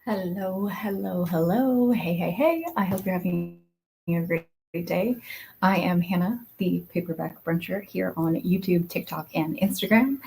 Hello, hello, hello. Hey, hey, hey. I hope you're having a great day. I am Hannah, the paperback bruncher here on YouTube, TikTok, and Instagram.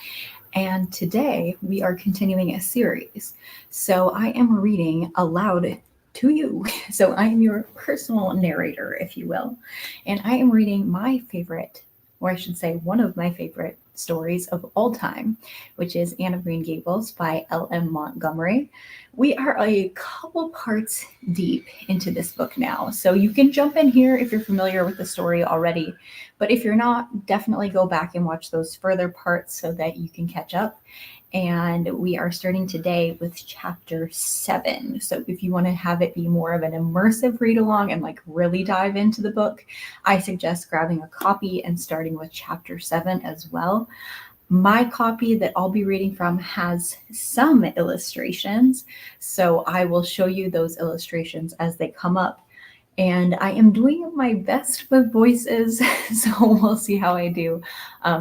And today we are continuing a series. So I am reading aloud to you. So I am your personal narrator, if you will. And I am reading my favorite, or I should say, one of my favorite stories of all time, which is Anne of Green Gables by L.M. Montgomery. We are a couple parts deep into this book now, so you can jump in here if you're familiar with the story already. But if you're not, definitely go back and watch those further parts so that you can catch up. And we are starting today with chapter 7. So if you want to have it be more of an immersive read along and like really dive into the book, I suggest grabbing a copy and starting with chapter 7 as well. My copy that I'll be reading from has some illustrations, so I will show you those illustrations as they come up. And I am doing my best with voices, so we'll see how I do.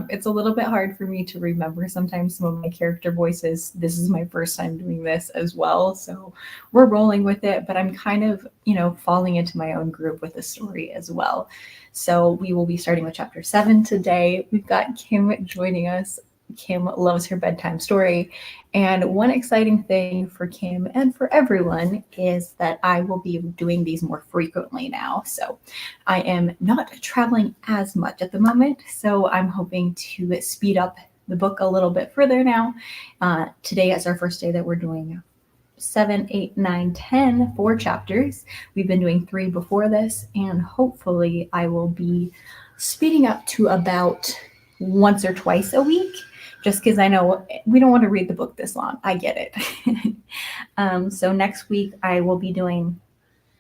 It's a little bit hard for me to remember sometimes some of my character voices. This is my first time doing this as well, so we're rolling with it, but I'm kind of, falling into my own groove with the story as well. So we will be starting with chapter 7 today. We've got Kim joining us. Kim loves her bedtime story. And one exciting thing for Kim and for everyone is that I will be doing these more frequently now. So I am not traveling as much at the moment. So I'm hoping to speed up the book a little bit further now. Today is our first day that we're doing 7, 8, 9, 10, 4 chapters. We've been doing 3 before this, and hopefully I will be speeding up to about once or twice a week, just because I know we don't want to read the book this long. I get it. So next week I will be doing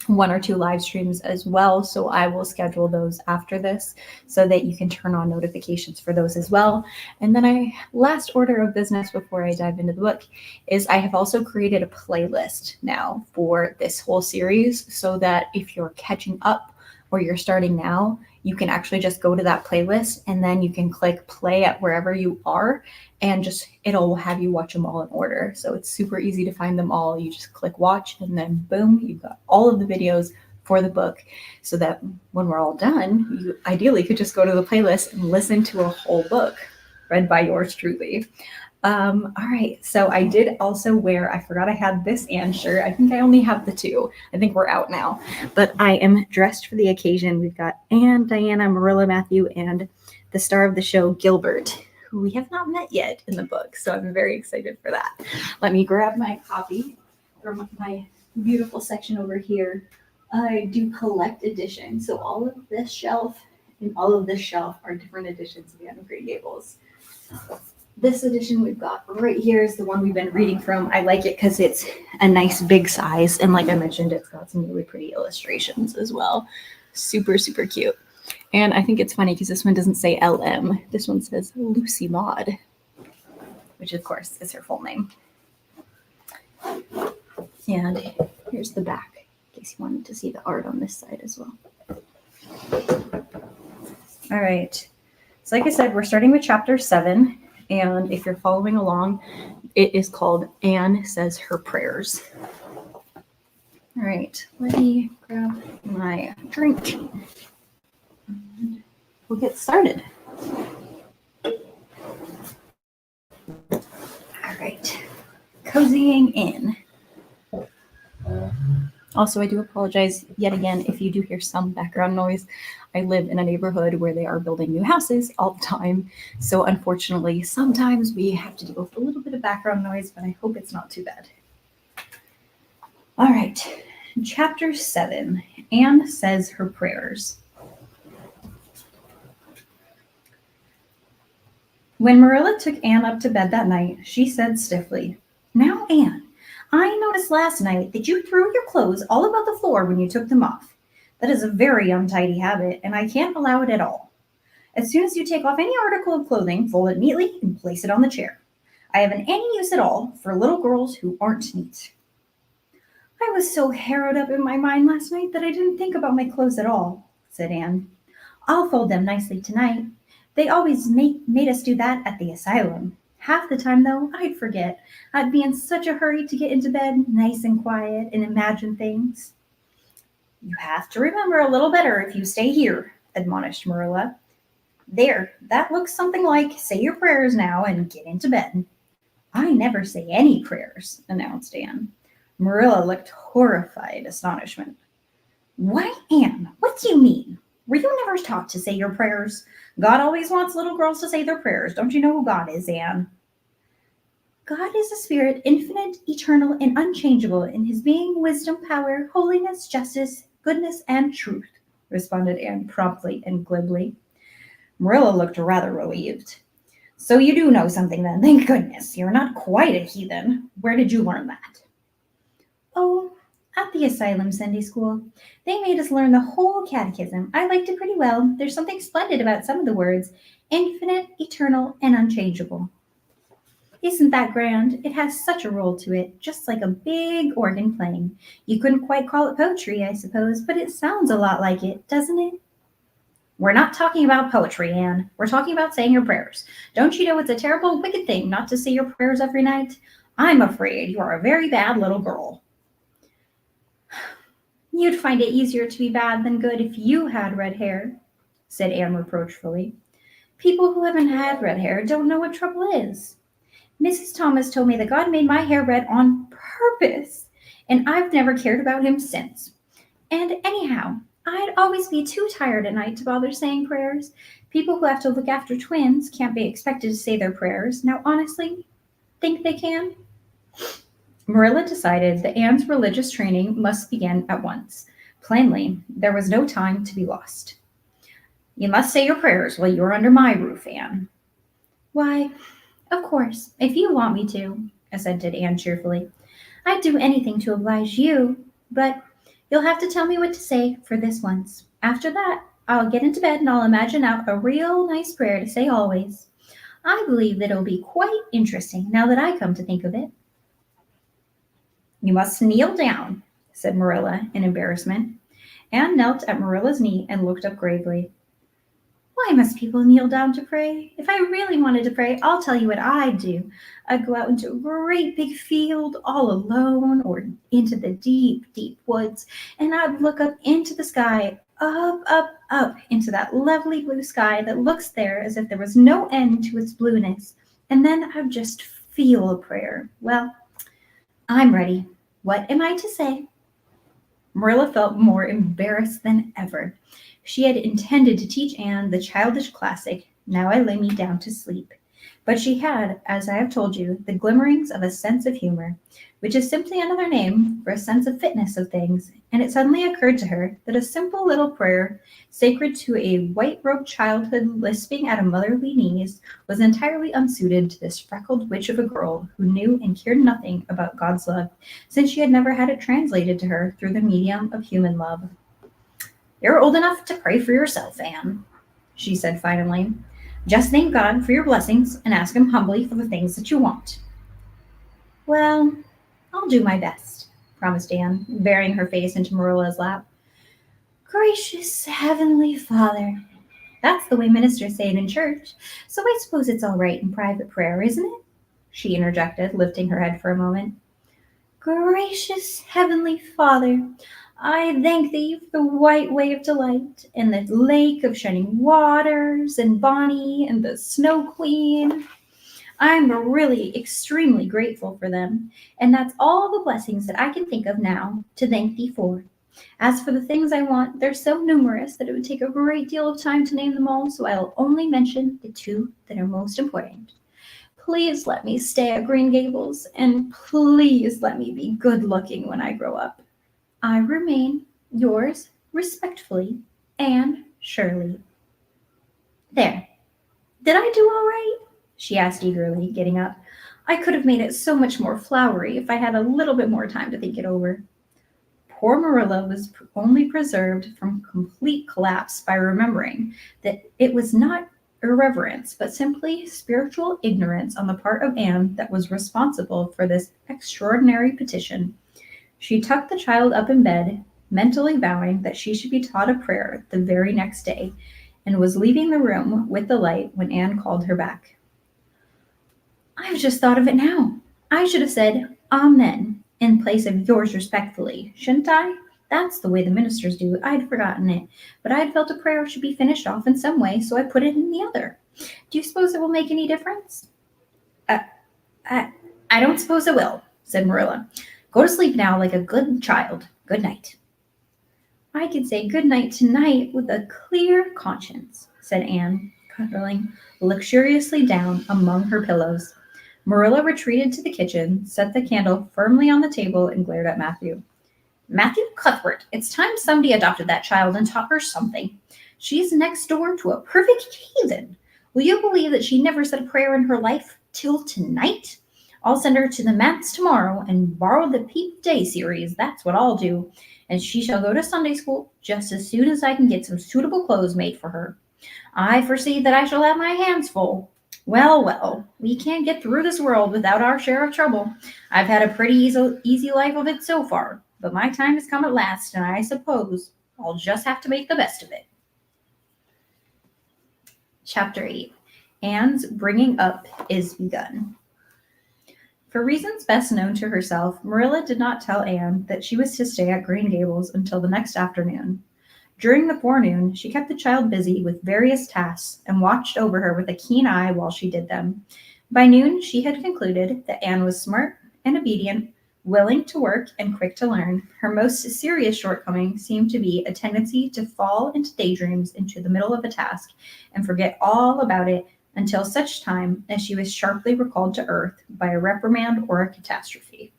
1 or 2 live streams as well. So I will schedule those after this so that you can turn on notifications for those as well. And then last order of business before I dive into the book is I have also created a playlist now for this whole series so that if you're catching up or you're starting now, you can actually just go to that playlist and then you can click play at wherever you are and it'll have you watch them all in order. So it's super easy to find them all. You just click watch and then boom, you've got all of the videos for the book so that when we're all done, you ideally could just go to the playlist and listen to a whole book read by yours truly. All right, so I did also wear, I forgot I had this Anne shirt. I think I only have the 2. I think we're out now, but I am dressed for the occasion. We've got Anne, Diana, Marilla, Matthew, and the star of the show, Gilbert, who we have not met yet in the book, so I'm very excited for that. Let me grab my copy from my beautiful section over here. I do collect editions, so all of this shelf and all of this shelf are different editions of Anne of Green Gables. This edition we've got right here is the one we've been reading from. I like it because it's a nice big size. And like I mentioned, it's got some really pretty illustrations as well. Super, super cute. And I think it's funny because this one doesn't say LM. This one says Lucy Maud, which of course is her full name. And here's the back, in case you wanted to see the art on this side as well. All right. So like I said, we're starting with chapter 7. And if you're following along, it is called Anne Says Her Prayers. All right, let me grab my drink. And we'll get started. All right, cozying in. Also, I do apologize yet again if you do hear some background noise. I live in a neighborhood where they are building new houses all the time. So unfortunately, sometimes we have to deal with a little bit of background noise, but I hope it's not too bad. All right, chapter 7, Anne Says Her Prayers. When Marilla took Anne up to bed that night, she said stiffly, "Now, Anne, I noticed last night that you threw your clothes all about the floor when you took them off. That is a very untidy habit, and I can't allow it at all. As soon as you take off any article of clothing, fold it neatly and place it on the chair. I haven't any use at all for little girls who aren't neat." "I was so harrowed up in my mind last night that I didn't think about my clothes at all," said Anne. "I'll fold them nicely tonight. They always made us do that at the asylum. Half the time, though, I'd forget. I'd be in such a hurry to get into bed, nice and quiet, and imagine things. You have to remember a little better if you stay here, admonished Marilla. There, that looks something like say your prayers now and get into bed. I never say any prayers, announced Anne. Marilla looked horrified astonishment. Why, Anne, what do you mean? Were you never taught to say your prayers? God always wants little girls to say their prayers. Don't you know who God is, Anne? God is a spirit, infinite, eternal, and unchangeable in his being, wisdom, power, holiness, justice, goodness, and truth, responded Anne promptly and glibly. Marilla looked rather relieved. So you do know something then, thank goodness. You're not quite a heathen. Where did you learn that? Oh, at the asylum Sunday school. They made us learn the whole catechism. I liked it pretty well. There's something splendid about some of the words infinite, eternal, and unchangeable. Isn't that grand? It has such a roll to it, just like a big organ playing. You couldn't quite call it poetry, I suppose, but it sounds a lot like it, doesn't it? We're not talking about poetry, Anne. We're talking about saying your prayers. Don't you know it's a terrible, wicked thing not to say your prayers every night? I'm afraid you are a very bad little girl. You'd find it easier to be bad than good if you had red hair, said Anne reproachfully. People who haven't had red hair don't know what trouble is. Mrs. Thomas told me that God made my hair red on purpose, and I've never cared about him since. And anyhow, I'd always be too tired at night to bother saying prayers. People who have to look after twins can't be expected to say their prayers. Now, honestly, think they can? Marilla decided that Anne's religious training must begin at once. Plainly, there was no time to be lost. You must say your prayers while you're under my roof, Anne. Why, of course, if you want me to, assented Anne cheerfully. I'd do anything to oblige you, but you'll have to tell me what to say for this once. After that, I'll get into bed and I'll imagine out a real nice prayer to say always. I believe that it'll be quite interesting now that I come to think of it. You must kneel down, said Marilla in embarrassment. Anne knelt at Marilla's knee and looked up gravely. Why must people kneel down to pray? If I really wanted to pray, I'll tell you what I'd do. I'd go out into a great big field all alone or into the deep, deep woods, and I'd look up into the sky, up into that lovely blue sky that looks there as if there was no end to its blueness. And then I'd just feel a prayer. Well, I'm ready. What am I to say? Marilla felt more embarrassed than ever. She had intended to teach Anne the childish classic, Now I Lay Me Down to Sleep. But she had, as I have told you, the glimmerings of a sense of humor, which is simply another name for a sense of fitness of things, and it suddenly occurred to her that a simple little prayer, sacred to a white-robed childhood lisping at a motherly knees, was entirely unsuited to this freckled witch of a girl who knew and cared nothing about God's love, since she had never had it translated to her through the medium of human love. You're old enough to pray for yourself, Anne, she said finally. Just thank God for your blessings and ask him humbly for the things that you want. Well, I'll do my best, promised Anne, burying her face into Marilla's lap. Gracious Heavenly Father. That's the way ministers say it in church, so I suppose it's all right in private prayer, isn't it? She interjected, lifting her head for a moment. Gracious Heavenly Father, I thank thee for the white way of delight, and the lake of shining waters, and Bonnie, and the Snow Queen. I'm really extremely grateful for them, and that's all the blessings that I can think of now to thank thee for. As for the things I want, they're so numerous that it would take a great deal of time to name them all, so I'll only mention the two that are most important. Please let me stay at Green Gables, and please let me be good looking when I grow up. I remain yours respectfully, Anne Shirley. There. Did I do all right? She asked eagerly, getting up. I could have made it so much more flowery if I had a little bit more time to think it over. Poor Marilla was only preserved from complete collapse by remembering that it was not irreverence, but simply spiritual ignorance on the part of Anne that was responsible for this extraordinary petition. She tucked the child up in bed, mentally vowing that she should be taught a prayer the very next day, and was leaving the room with the light when Anne called her back. I've just thought of it now. I should have said Amen in place of yours respectfully, shouldn't I? That's the way the ministers do. I'd forgotten it, but I'd felt a prayer should be finished off in some way, so I put it in the other. Do you suppose it will make any difference? Uh, I, I don't suppose it will, said Marilla. Go to sleep now like a good child. Good night. I could say good night tonight with a clear conscience, said Anne, cuddling luxuriously down among her pillows. Marilla retreated to the kitchen, set the candle firmly on the table, and glared at Matthew. Matthew Cuthbert, it's time somebody adopted that child and taught her something. She's next door to a perfect heathen. Will you believe that she never said a prayer in her life till tonight? I'll send her to the manse tomorrow and borrow the Peep Day series. That's what I'll do. And she shall go to Sunday school just as soon as I can get some suitable clothes made for her. I foresee that I shall have my hands full. Well, well, we can't get through this world without our share of trouble. I've had a pretty easy life of it so far, but my time has come at last, and I suppose I'll just have to make the best of it. Chapter 8. Anne's bringing up is begun. For reasons best known to herself, Marilla did not tell Anne that she was to stay at Green Gables until the next afternoon. During the forenoon, she kept the child busy with various tasks and watched over her with a keen eye while she did them. By noon, she had concluded that Anne was smart and obedient, willing to work and quick to learn. Her most serious shortcoming seemed to be a tendency to fall into daydreams into the middle of a task and forget all about it until such time as she was sharply recalled to earth by a reprimand or a catastrophe.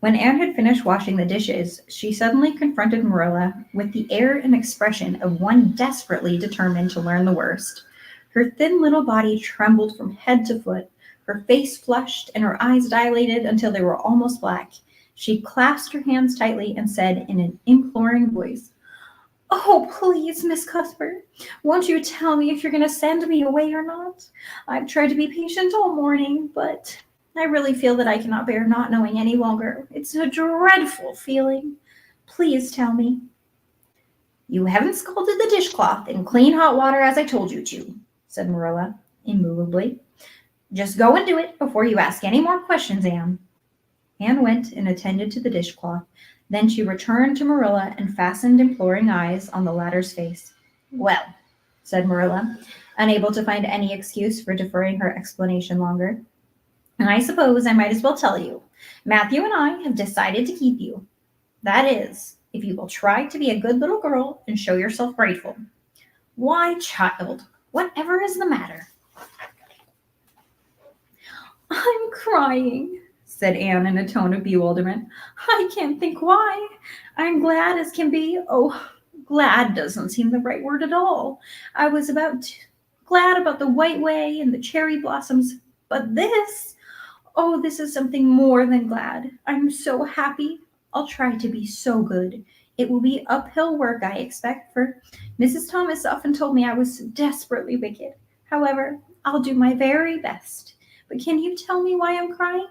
When Anne had finished washing the dishes, she suddenly confronted Marilla with the air and expression of one desperately determined to learn the worst. Her thin little body trembled from head to foot, her face flushed, and her eyes dilated until they were almost black. She clasped her hands tightly and said in an imploring voice, "Oh, please, Miss Cuthbert, won't you tell me if you're going to send me away or not? I've tried to be patient all morning, but I really feel that I cannot bear not knowing any longer. It's a dreadful feeling. Please tell me." "You haven't scalded the dishcloth in clean hot water as I told you to," said Marilla immovably. "Just go and do it before you ask any more questions, Anne." Anne went and attended to the dishcloth. Then she returned to Marilla and fastened imploring eyes on the latter's face. "Well," said Marilla, unable to find any excuse for deferring her explanation longer, "and I suppose I might as well tell you. Matthew and I have decided to keep you. That is, if you will try to be a good little girl and show yourself grateful." "Why, child, whatever is the matter?" "I'm crying," said Anne in a tone of bewilderment. "I can't think why. I'm glad as can be. Oh, glad doesn't seem the right word at all. I was glad about the white way and the cherry blossoms, but this, oh, this is something more than glad. I'm so happy. I'll try to be so good. It will be uphill work, I expect, for Mrs. Thomas often told me I was desperately wicked. However, I'll do my very best. But can you tell me why I'm crying?"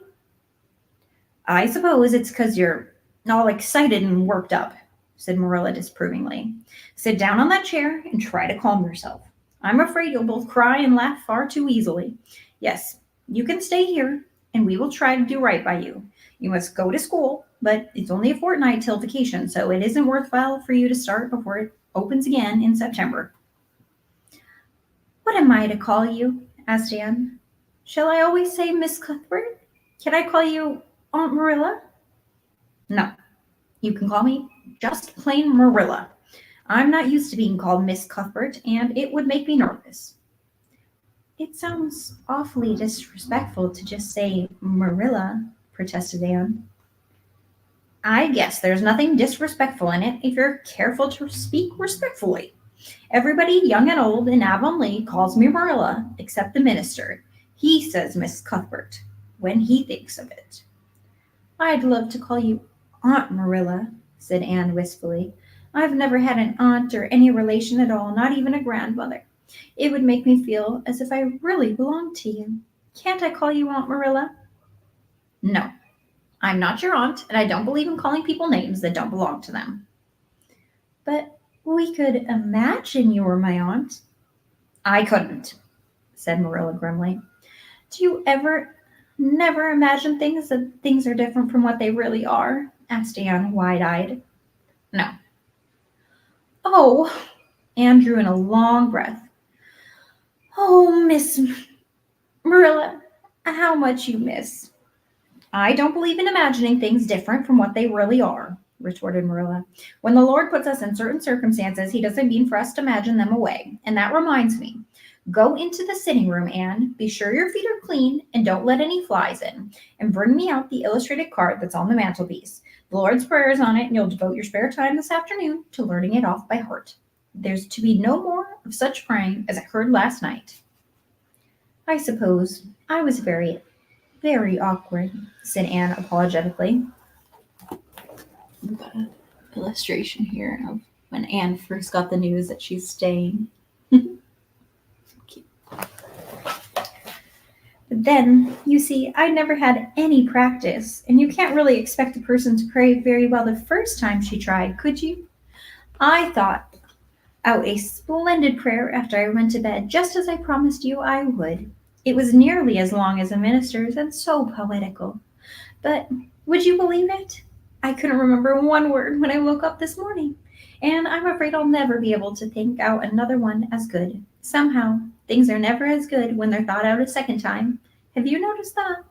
"I suppose it's 'cause you're all excited and worked up," said Marilla disapprovingly. "Sit down on that chair and try to calm yourself. I'm afraid you'll both cry and laugh far too easily. Yes, you can stay here, and we will try to do right by you. You must go to school, but it's only a fortnight till vacation, so it isn't worthwhile for you to start before it opens again in September." "What am I to call you?" asked Anne. "Shall I always say Miss Cuthbert? Can I call you Aunt Marilla?" "No, you can call me just plain Marilla. I'm not used to being called Miss Cuthbert, and it would make me nervous." "It sounds awfully disrespectful to just say Marilla," protested Anne. "I guess there's nothing disrespectful in it if you're careful to speak respectfully. Everybody, young and old, in Avonlea calls me Marilla, except the minister. He says Miss Cuthbert when he thinks of it." "I'd love to call you Aunt Marilla," said Anne wistfully. "I've never had an aunt or any relation at all, not even a grandmother. It would make me feel as if I really belonged to you. Can't I call you Aunt Marilla?" "No, I'm not your aunt, and I don't believe in calling people names that don't belong to them." "But we could imagine you were my aunt." "I couldn't," said Marilla grimly. Do you ever never imagine that things are different from what they really are? Asked Anne, wide-eyed. No. Oh, Anne drew in a long breath. Oh, Miss Marilla, how much you miss. I don't believe in imagining things different from what they really are, retorted Marilla. When the Lord puts us in certain circumstances, he doesn't mean for us to imagine them away. And that reminds me. Go into the sitting room, Anne. Be sure your feet are clean and don't let any flies in. And bring me out the illustrated card that's on the mantelpiece. The Lord's Prayer is on it, and you'll devote your spare time this afternoon to learning it off by heart. There's to be no more of such praying as I heard last night. I suppose I was very, very awkward, said Anne apologetically. We've got an illustration here of when Anne first got the news that she's staying. But then, you see, I never had any practice, and you can't really expect a person to pray very well the first time she tried, could you? I thought out a splendid prayer after I went to bed, just as I promised you I would. It was nearly as long as a minister's and so poetical. But would you believe it? I couldn't remember one word when I woke up this morning, and I'm afraid I'll never be able to think out another one as good. Somehow, things are never as good when they're thought out a second time. Have you noticed that?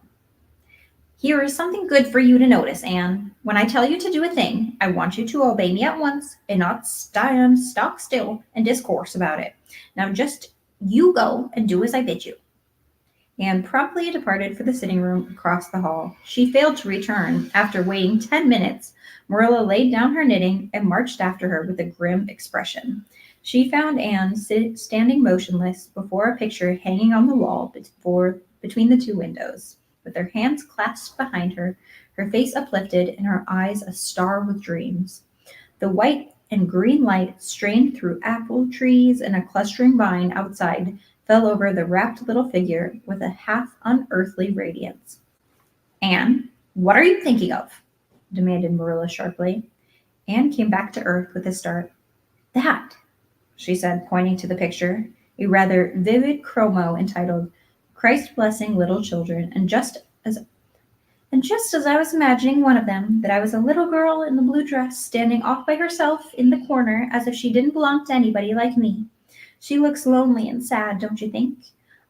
Here is something good for you to notice, Anne. When I tell you to do a thing, I want you to obey me at once and not stand stock still and discourse about it. Now just you go and do as I bid you. Anne promptly departed for the sitting room across the hall. She failed to return. After waiting 10 minutes, Marilla laid down her knitting and marched after her with a grim expression. She found Anne standing motionless before a picture hanging on the wall between the two windows, with her hands clasped behind her, her face uplifted, and her eyes a star with dreams. The white and green light strained through apple trees and a clustering vine outside fell over the wrapped little figure with a half unearthly radiance. Anne, what are you thinking of? Demanded Marilla sharply. Anne came back to earth with a start. That, she said, pointing to the picture, a rather vivid chromo entitled Christ Blessing Little Children, and just as I was imagining one of them, that I was a little girl in the blue dress standing off by herself in the corner as if she didn't belong to anybody like me. She looks lonely and sad, don't you think?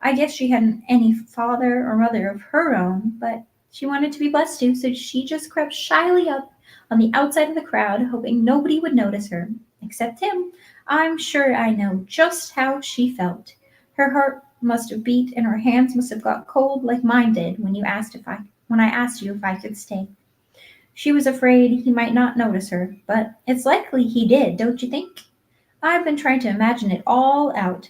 I guess she hadn't any father or mother of her own, but she wanted to be blessed too, so she just crept shyly up on the outside of the crowd, hoping nobody would notice her, except him. I'm sure I know just how she felt. Her heart must have beat and her hands must have got cold like mine did when I asked you if I could stay. She was afraid he might not notice her, but it's likely he did, don't you think? I've been trying to imagine it all out.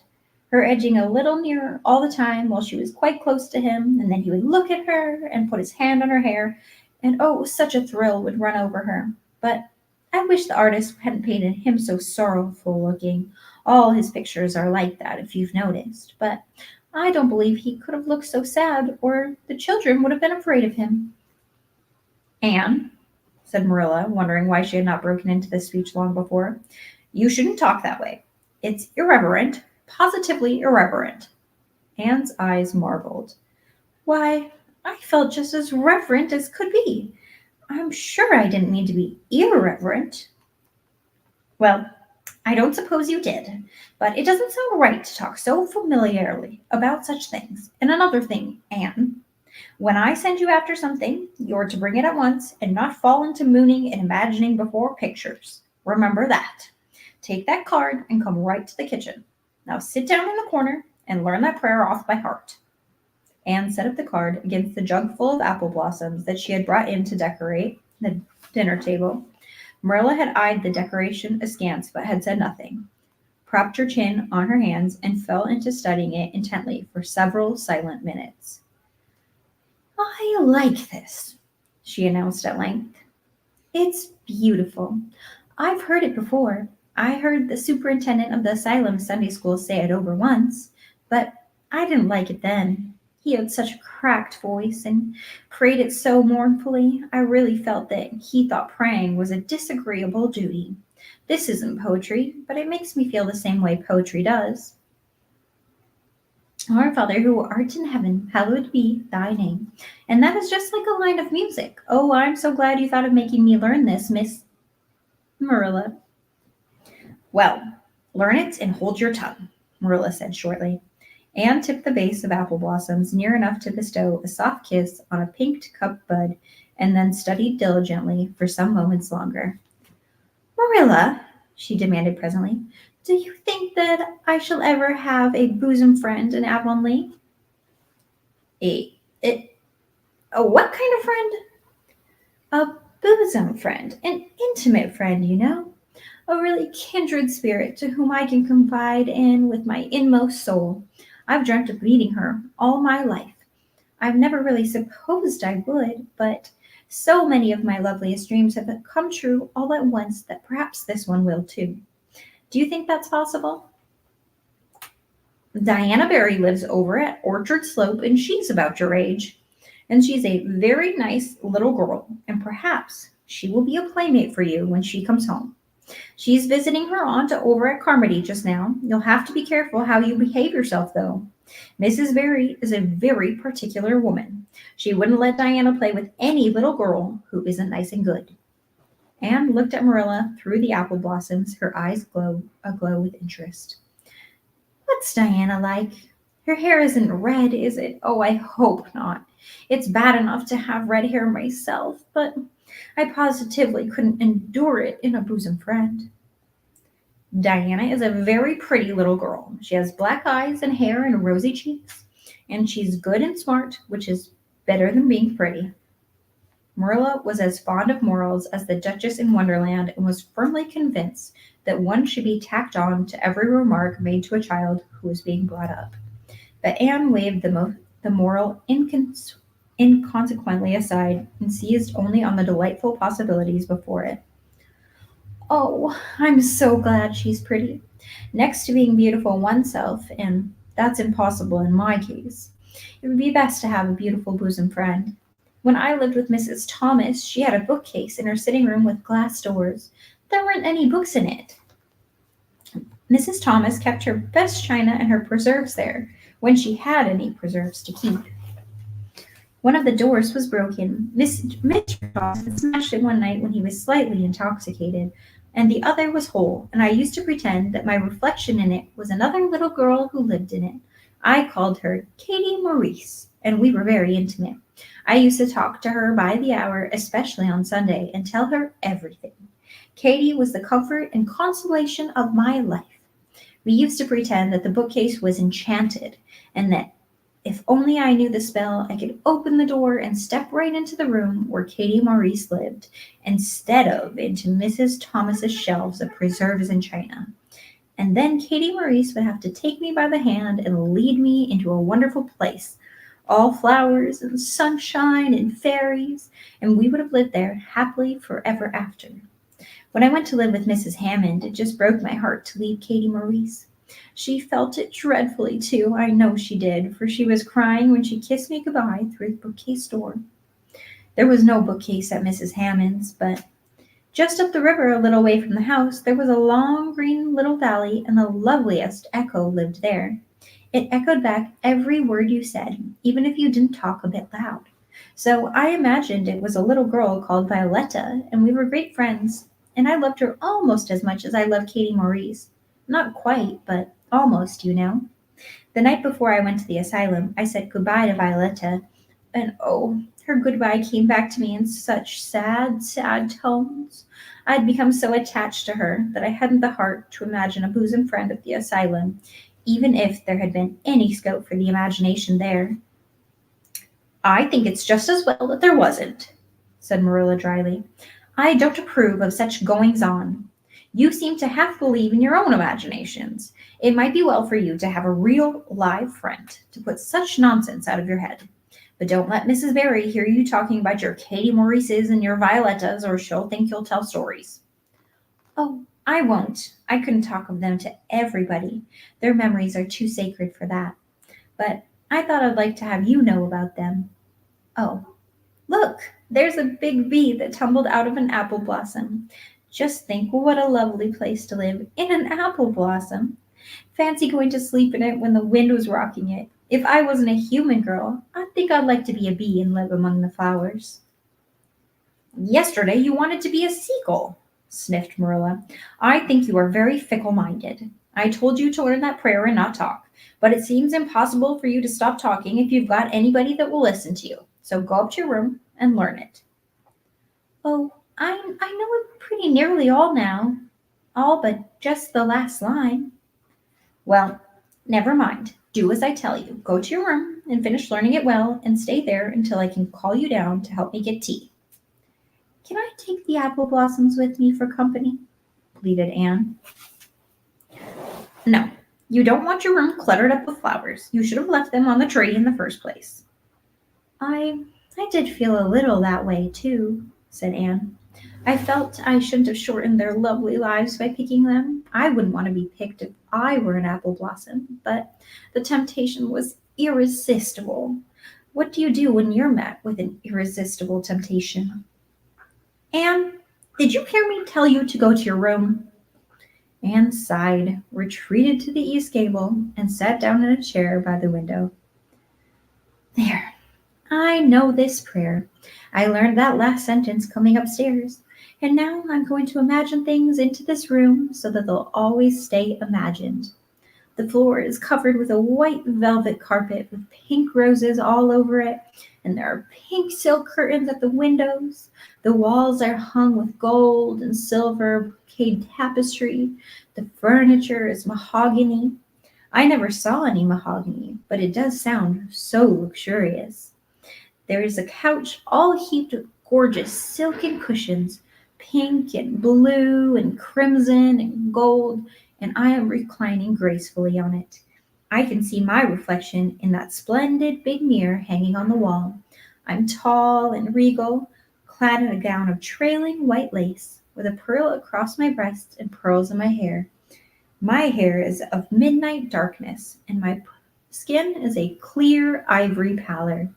Her edging a little nearer all the time while she was quite close to him, and then he would look at her and put his hand on her hair, and oh, such a thrill would run over her. But I wish the artist hadn't painted him so sorrowful looking. All his pictures are like that, if you've noticed. But I don't believe he could have looked so sad, or the children would have been afraid of him. Anne, said Marilla, wondering why she had not broken into this speech long before, you shouldn't talk that way. It's irreverent, positively irreverent. Anne's eyes marveled. Why, I felt just as reverent as could be. I'm sure I didn't mean to be irreverent. Well, I don't suppose you did, but it doesn't sound right to talk so familiarly about such things. And another thing, Anne, when I send you after something, you're to bring it at once and not fall into mooning and imagining before pictures. Remember that. Take that card and come right to the kitchen. Now sit down in the corner and learn that prayer off by heart. Anne set up the card against the jug full of apple blossoms that she had brought in to decorate the dinner table. Marilla had eyed the decoration askance but had said nothing, propped her chin on her hands, and fell into studying it intently for several silent minutes. I like this, she announced at length. It's beautiful. I've heard it before. I heard the superintendent of the asylum Sunday school say it over once, but I didn't like it then. He had such a cracked voice and prayed it so mournfully. I really felt that he thought praying was a disagreeable duty. This isn't poetry, but it makes me feel the same way poetry does. Our Father who art in heaven, hallowed be thy name. And that is just like a line of music. Oh, I'm so glad you thought of making me learn this, Miss Marilla. Well, learn it and hold your tongue, Marilla said shortly. Anne tipped the vase of apple blossoms near enough to bestow a soft kiss on a pinked cup bud, and then studied diligently for some moments longer. Marilla, she demanded presently, do you think that I shall ever have a bosom friend in Avonlea? A, a what kind of friend? A bosom friend, an intimate friend, you know. A really kindred spirit to whom I can confide in with my inmost soul. I've dreamt of meeting her all my life. I've never really supposed I would, but so many of my loveliest dreams have come true all at once that perhaps this one will too. Do you think that's possible? Diana Barry lives over at Orchard Slope, and she's about your age. And she's a very nice little girl, and perhaps she will be a playmate for you when she comes home. She's visiting her aunt over at Carmody just now. You'll have to be careful how you behave yourself, though. Mrs. Barry is a very particular woman. She wouldn't let Diana play with any little girl who isn't nice and good. Anne looked at Marilla through the apple blossoms, her eyes aglow with interest. What's Diana like? Her hair isn't red, is it? Oh, I hope not. It's bad enough to have red hair myself, but I positively couldn't endure it in a bosom friend. Diana is a very pretty little girl. She has black eyes and hair and rosy cheeks, and she's good and smart, which is better than being pretty. Marilla was as fond of morals as the Duchess in Wonderland and was firmly convinced that one should be tacked on to every remark made to a child who was being brought up. But Anne waved the moral inconsequently aside and seized only on the delightful possibilities before it. Oh, I'm so glad she's pretty. Next to being beautiful oneself, and that's impossible in my case, it would be best to have a beautiful bosom friend. When I lived with Mrs. Thomas, she had a bookcase in her sitting room with glass doors. There weren't any books in it. Mrs. Thomas kept her best china and her preserves there, when she had any preserves to keep. One of the doors was broken. Mr. Thomas had smashed it one night when he was slightly intoxicated, and the other was whole, and I used to pretend that my reflection in it was another little girl who lived in it. I called her Katie Maurice, and we were very intimate. I used to talk to her by the hour, especially on Sunday, and tell her everything. Katie was the comfort and consolation of my life. We used to pretend that the bookcase was enchanted, and that if only I knew the spell, I could open the door and step right into the room where Katie Maurice lived, instead of into Mrs. Thomas's shelves of preserves and china. And then Katie Maurice would have to take me by the hand and lead me into a wonderful place, all flowers and sunshine and fairies, and we would have lived there happily forever after. When I went to live with Mrs. Hammond, it just broke my heart to leave Katie Maurice. She felt it dreadfully, too. I know she did, for she was crying when she kissed me goodbye through the bookcase door. There was no bookcase at Mrs. Hammond's, but just up the river a little way from the house, there was a long green little valley, and the loveliest echo lived there. It echoed back every word you said, even if you didn't talk a bit loud. So I imagined it was a little girl called Violetta, and we were great friends, and I loved her almost as much as I loved Katie Maurice. Not quite, but almost, you know. The night before I went to the asylum, I said goodbye to Violetta, and oh, her goodbye came back to me in such sad, sad tones. I'd become so attached to her that I hadn't the heart to imagine a bosom friend at the asylum, even if there had been any scope for the imagination there. I think it's just as well that there wasn't, said Marilla dryly. I don't approve of such goings-on. You seem to half believe in your own imaginations. It might be well for you to have a real live friend to put such nonsense out of your head. But don't let Mrs. Barry hear you talking about your Katie Maurices and your Violettas, or she'll think you'll tell stories. Oh, I won't. I couldn't talk of them to everybody. Their memories are too sacred for that. But I thought I'd like to have you know about them. Oh, look, there's a big bee that tumbled out of an apple blossom. Just think what a lovely place to live, in an apple blossom. Fancy going to sleep in it when the wind was rocking it. If I wasn't a human girl, I think I'd like to be a bee and live among the flowers. Yesterday you wanted to be a seagull, sniffed Marilla. I think you are very fickle-minded. I told you to learn that prayer and not talk, but it seems impossible for you to stop talking if you've got anybody that will listen to you. So go up to your room and learn it. Oh, I know it pretty nearly all now. All but just the last line. Well, never mind. Do as I tell you. Go to your room and finish learning it well and stay there until I can call you down to help me get tea. Can I take the apple blossoms with me for company? Pleaded Anne. No, you don't want your room cluttered up with flowers. You should have left them on the tree in the first place. I did feel a little that way, too, said Anne. I felt I shouldn't have shortened their lovely lives by picking them. I wouldn't want to be picked if I were an apple blossom, but the temptation was irresistible. What do you do when you're met with an irresistible temptation? Anne, did you hear me tell you to go to your room? Anne sighed, retreated to the east gable, and sat down in a chair by the window. There, I know this prayer. I learned that last sentence coming upstairs, and now I'm going to imagine things into this room so that they'll always stay imagined. The floor is covered with a white velvet carpet with pink roses all over it, and there are pink silk curtains at the windows. The walls are hung with gold and silver brocade tapestry. The furniture is mahogany. I never saw any mahogany, but it does sound so luxurious. There is a couch all heaped with gorgeous silken cushions, pink and blue and crimson and gold, and I am reclining gracefully on it. I can see my reflection in that splendid big mirror hanging on the wall. I'm tall and regal, clad in a gown of trailing white lace, with a pearl across my breast and pearls in my hair. My hair is of midnight darkness, and my skin is a clear ivory pallor.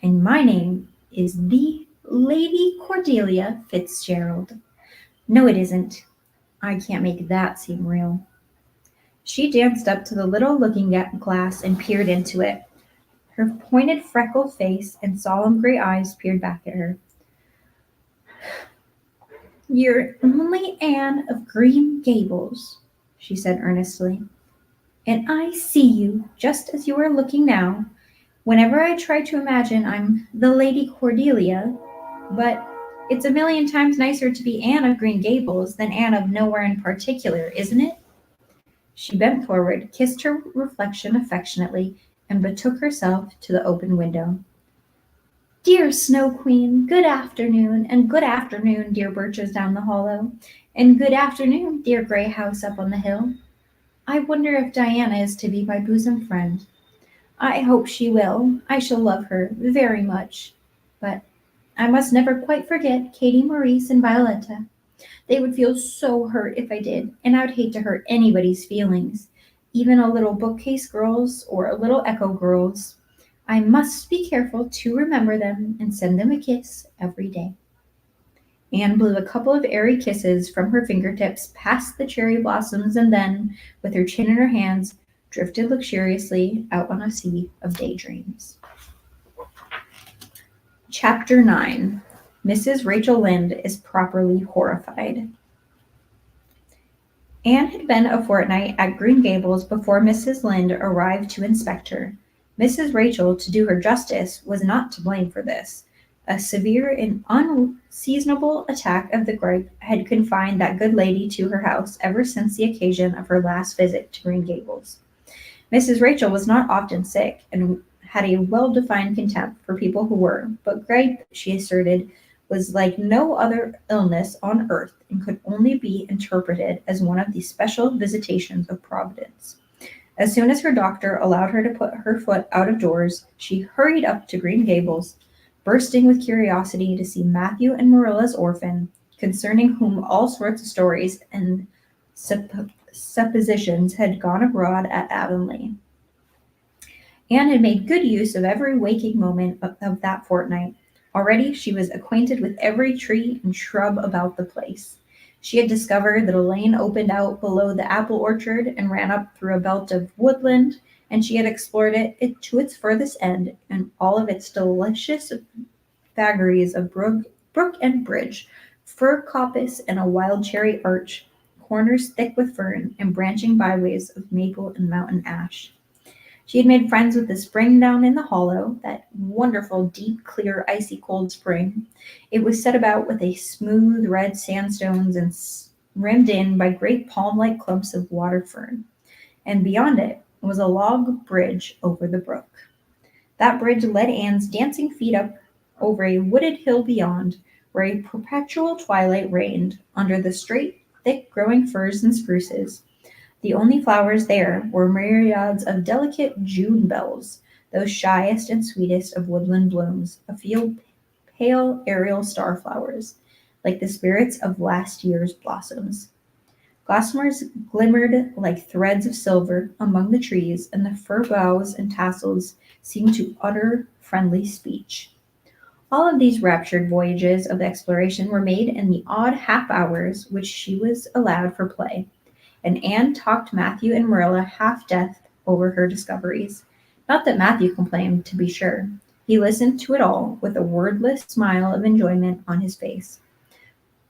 And my name is the Lady Cordelia Fitzgerald. No, it isn't. I can't make that seem real. She danced up to the little looking glass and peered into it. Her pointed freckled face and solemn gray eyes peered back at her. You're only Anne of Green Gables, she said earnestly. And I see you just as you are looking now. Whenever I try to imagine I'm the Lady Cordelia, but it's a million times nicer to be Anne of Green Gables than Anne of nowhere in particular, isn't it? She bent forward, kissed her reflection affectionately, and betook herself to the open window. Dear Snow Queen, good afternoon, and good afternoon, dear birches down the hollow, and good afternoon, dear gray house up on the hill. I wonder if Diana is to be my bosom friend. I hope she will. I shall love her very much. But I must never quite forget Katie, Maurice, and Violetta. They would feel so hurt if I did, and I would hate to hurt anybody's feelings, even a little bookcase girl's or a little echo girl's. I must be careful to remember them and send them a kiss every day. Anne blew a couple of airy kisses from her fingertips past the cherry blossoms and then, with her chin in her hands, drifted luxuriously out on a sea of daydreams. Chapter 9. Mrs. Rachel Lynde is properly horrified. Anne had been a fortnight at Green Gables before Mrs. Lynde arrived to inspect her. Mrs. Rachel, to do her justice, was not to blame for this. A severe and unseasonable attack of the grippe had confined that good lady to her house ever since the occasion of her last visit to Green Gables. Mrs. Rachel was not often sick and had a well-defined contempt for people who were, but grippe, she asserted, was like no other illness on earth and could only be interpreted as one of the special visitations of Providence. As soon as her doctor allowed her to put her foot out of doors, she hurried up to Green Gables, bursting with curiosity to see Matthew and Marilla's orphan, concerning whom all sorts of stories and suppositions had gone abroad at Avonlea. Anne had made good use of every waking moment of that fortnight. Already she was acquainted with every tree and shrub about the place. She had discovered that a lane opened out below the apple orchard and ran up through a belt of woodland, and she had explored it to its furthest end and all of its delicious vagaries of brook and bridge, fir coppice and a wild cherry arch, corners thick with fern, and branching byways of maple and mountain ash. She had made friends with the spring down in the hollow, that wonderful, deep, clear, icy cold spring. It was set about with a smooth red sandstones and rimmed in by great palm-like clumps of water fern, and beyond it was a log bridge over the brook. That bridge led Anne's dancing feet up over a wooded hill beyond, where a perpetual twilight reigned under the straight, thick-growing firs and spruces. The only flowers there were myriads of delicate June bells, those shyest and sweetest of woodland blooms, a few pale aerial starflowers, like the spirits of last year's blossoms. Gossamers glimmered like threads of silver among the trees, and the fir boughs and tassels seemed to utter friendly speech. All of these raptured voyages of exploration were made in the odd half hours which she was allowed for play, and Anne talked Matthew and Marilla half deaf over her discoveries. Not that Matthew complained, to be sure. He listened to it all with a wordless smile of enjoyment on his face.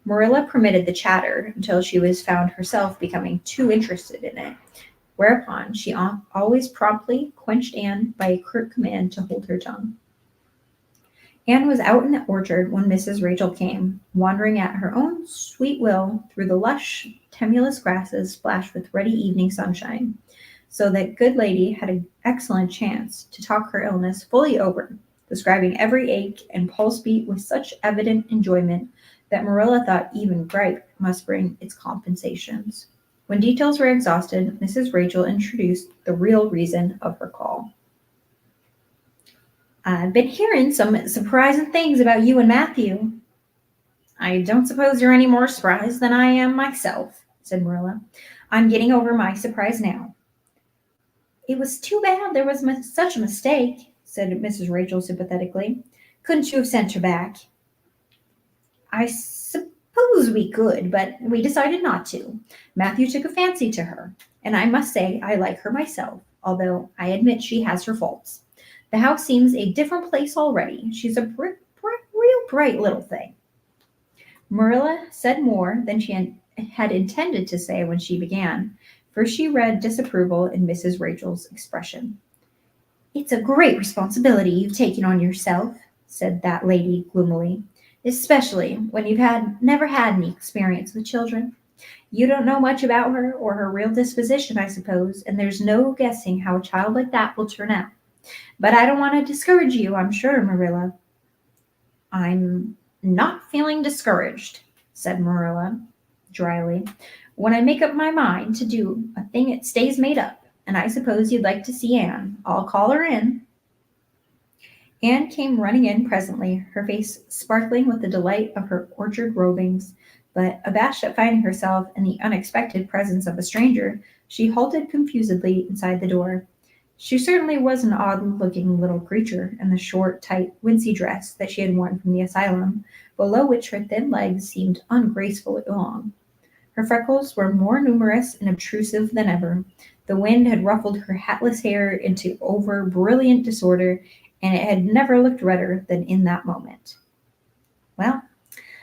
Marilla permitted the chatter until she was found herself becoming too interested in it, whereupon she always promptly quenched Anne by a curt command to hold her tongue. Anne was out in the orchard when Mrs. Rachel came, wandering at her own sweet will through the lush, tremulous grasses splashed with ruddy evening sunshine, so that good lady had an excellent chance to talk her illness fully over, describing every ache and pulse beat with such evident enjoyment that Marilla thought even gripe must bring its compensations. When details were exhausted, Mrs. Rachel introduced the real reason of her call. "I've been hearing some surprising things about you and Matthew." "I don't suppose you're any more surprised than I am myself," said Marilla. "I'm getting over my surprise now." "It was too bad there was such a mistake," said Mrs. Rachel sympathetically. "Couldn't you have sent her back?" "I suppose we could, but we decided not to. Matthew took a fancy to her, and I must say I like her myself, although I admit she has her faults. The house seems a different place already. She's a real bright little thing." Marilla said more than she had intended to say when she began, for she read disapproval in Mrs. Rachel's expression. "It's a great responsibility you've taken on yourself," said that lady gloomily, "especially when you've never had any experience with children. You don't know much about her or her real disposition, I suppose, and there's no guessing how a child like that will turn out. But I don't want to discourage you, I'm sure, Marilla." "I'm not feeling discouraged," said Marilla dryly. "When I make up my mind to do a thing, it stays made up, and I suppose you'd like to see Anne. I'll call her in." Anne came running in presently, her face sparkling with the delight of her orchard rovings, but abashed at finding herself in the unexpected presence of a stranger, she halted confusedly inside the door. She certainly was an odd-looking little creature in the short, tight, wincey dress that she had worn from the asylum, below which her thin legs seemed ungracefully long. Her freckles were more numerous and obtrusive than ever. The wind had ruffled her hatless hair into over-brilliant disorder, and it had never looked redder than in that moment. "Well,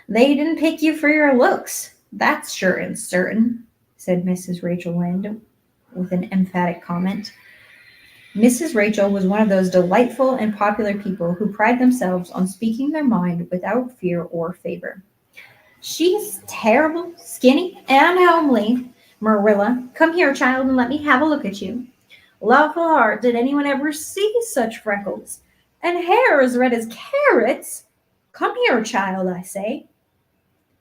they didn't pick you for your looks, that's sure and certain," said Mrs. Rachel Lynde with an emphatic comment. Mrs. Rachel was one of those delightful and popular people who pride themselves on speaking their mind without fear or favor. "She's terrible, skinny, and homely. Marilla, come here, child, and let me have a look at you. Lawful hard, did anyone ever see such freckles? And hair as red as carrots? Come here, child, I say."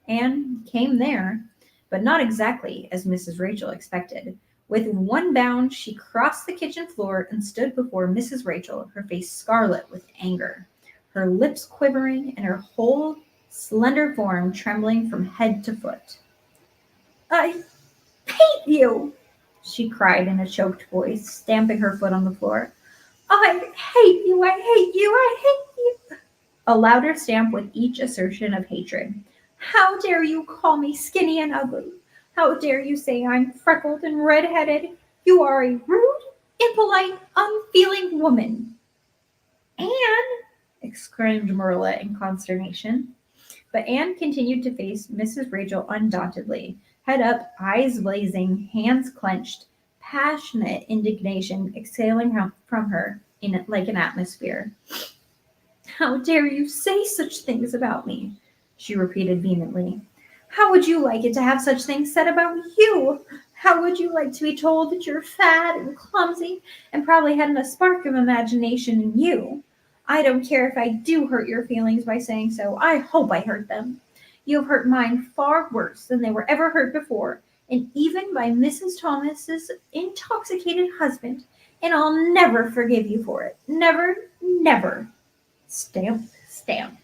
Anne came there, but not exactly as Mrs. Rachel expected. With one bound, she crossed the kitchen floor and stood before Mrs. Rachel, her face scarlet with anger, her lips quivering, and her whole slender form trembling from head to foot. "I hate you!" she cried in a choked voice, stamping her foot on the floor. "I hate you! I hate you! I hate you!" A louder stamp with each assertion of hatred. How dare you call me skinny and ugly? How dare you say I'm freckled and red-headed? You are a rude, impolite, unfeeling woman. Anne! Exclaimed Marilla in consternation. But Anne continued to face Mrs. Rachel undauntedly, head up, eyes blazing, hands clenched, passionate indignation exhaling from her in like an atmosphere. How dare you say such things about me? She repeated vehemently. How would you like it to have such things said about you? How would you like to be told that you're fat and clumsy and probably hadn't a spark of imagination in you? I don't care if I do hurt your feelings by saying so. I hope I hurt them. You have hurt mine far worse than they were ever hurt before, and even by Mrs. Thomas's intoxicated husband, and I'll never forgive you for it. Never, never. Stamp, stamp.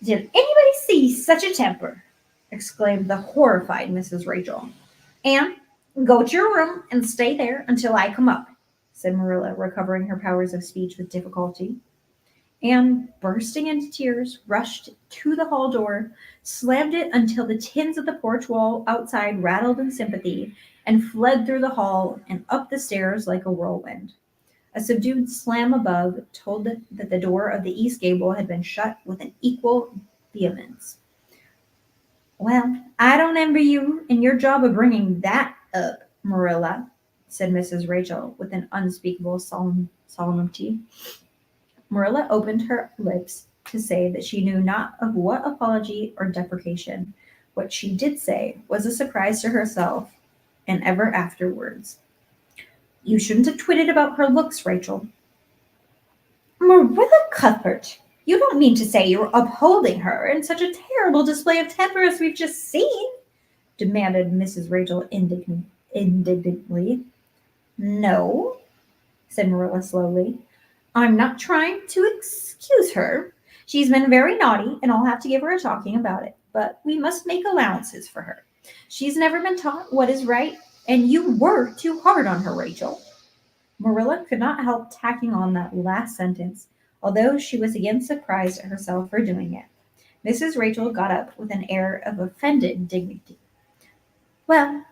Did anybody see such a temper? Exclaimed the horrified Mrs. Rachel. Anne, go to your room and stay there until I come up, said Marilla, recovering her powers of speech with difficulty. Anne, bursting into tears, rushed to the hall door, slammed it until the tins of the porch wall outside rattled in sympathy, and fled through the hall and up the stairs like a whirlwind. A subdued slam above told that the door of the east gable had been shut with an equal vehemence. Well, I don't envy you in your job of bringing that up, Marilla, said Mrs. Rachel with an unspeakable solemnity. Marilla opened her lips to say that she knew not of what apology or deprecation. What she did say was a surprise to herself and ever afterwards. You shouldn't have twitted about her looks, Rachel. Marilla Cuthbert, you don't mean to say you're upholding her in such a terrible display of temper as we've just seen? Demanded Mrs. Rachel indignantly. No, said Marilla slowly. I'm not trying to excuse her. She's been very naughty, and I'll have to give her a talking about it. But we must make allowances for her. She's never been taught what is right, and you were too hard on her, Rachel. Marilla could not help tacking on that last sentence, although she was again surprised at herself for doing it. Mrs. Rachel got up with an air of offended dignity. Well,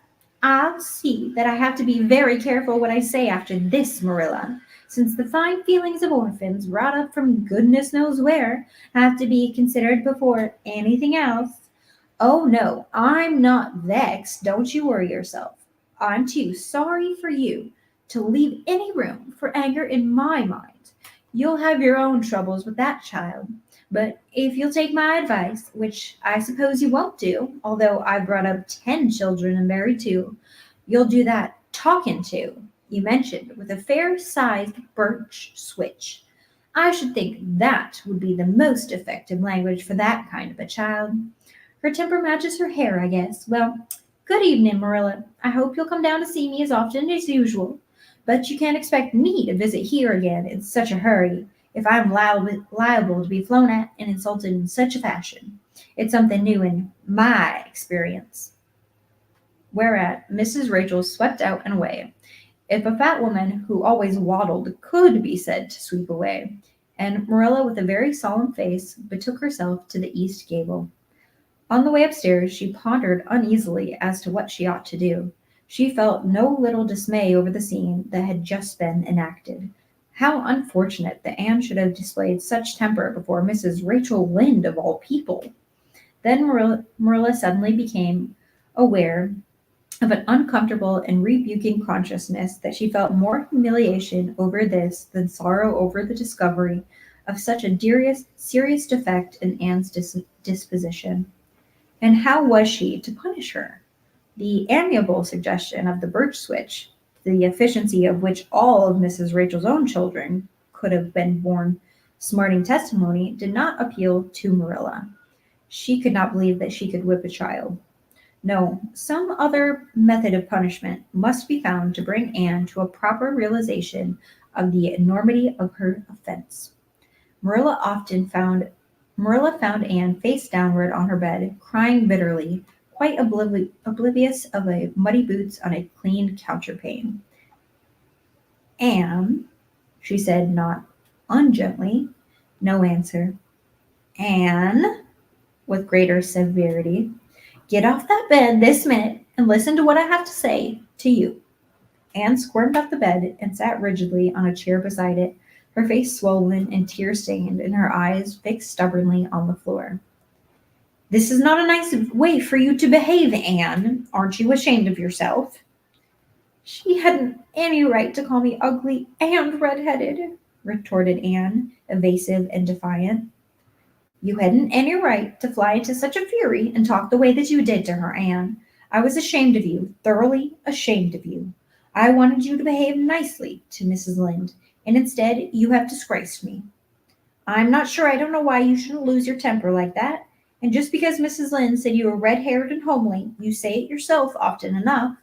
I'll see that I have to be very careful what I say after this, Marilla, since the fine feelings of orphans brought up from goodness knows where have to be considered before anything else. Oh, no, I'm not vexed. Don't you worry yourself. I'm too sorry for you to leave any room for anger in my mind. You'll have your own troubles with that child. But if you'll take my advice, which I suppose you won't do, although I brought up 10 children and married 2, you'll do that talking to you mentioned with a fair-sized birch switch. I should think that would be the most effective language for that kind of a child. Her temper matches her hair, I guess. Well, good evening, Marilla. I hope you'll come down to see me as often as usual. But you can't expect me to visit here again in such a hurry if I'm liable to be flown at and insulted in such a fashion. It's something new in my experience. Whereat Mrs. Rachel swept out and away. If a fat woman who always waddled could be said to sweep away, and Marilla, with a very solemn face, betook herself to the east gable. On the way upstairs, she pondered uneasily as to what she ought to do. She felt no little dismay over the scene that had just been enacted. How unfortunate that Anne should have displayed such temper before Mrs. Rachel Lynde of all people! Then Marilla suddenly became aware of an uncomfortable and rebuking consciousness that she felt more humiliation over this than sorrow over the discovery of such a serious defect in Anne's disposition. And how was she to punish her? The amiable suggestion of the birch switch, the efficiency of which all of Mrs. Rachel's own children could have been borne smarting testimony, did not appeal to Marilla. She could not believe that she could whip a child. No, some other method of punishment must be found to bring Anne to a proper realization of the enormity of her offense. Marilla found Anne face downward on her bed, crying bitterly, quite oblivious of a muddy boots on a clean counterpane. Anne, she said not ungently. No answer. Anne, with greater severity. Get off that bed this minute and listen to what I have to say to you. Anne squirmed off the bed and sat rigidly on a chair beside it, her face swollen and tear-stained and her eyes fixed stubbornly on the floor. This is not a nice way for you to behave, Anne. Aren't you ashamed of yourself? She hadn't any right to call me ugly and red-headed, retorted Anne, evasive and defiant. You hadn't any right to fly into such a fury and talk the way that you did to her, Anne. I was ashamed of you, thoroughly ashamed of you. I wanted you to behave nicely to Mrs. Lynde, and instead you have disgraced me. I'm not sure I don't know why you shouldn't lose your temper like that, and just because Mrs. Lynde said you were red-haired and homely, you say it yourself often enough.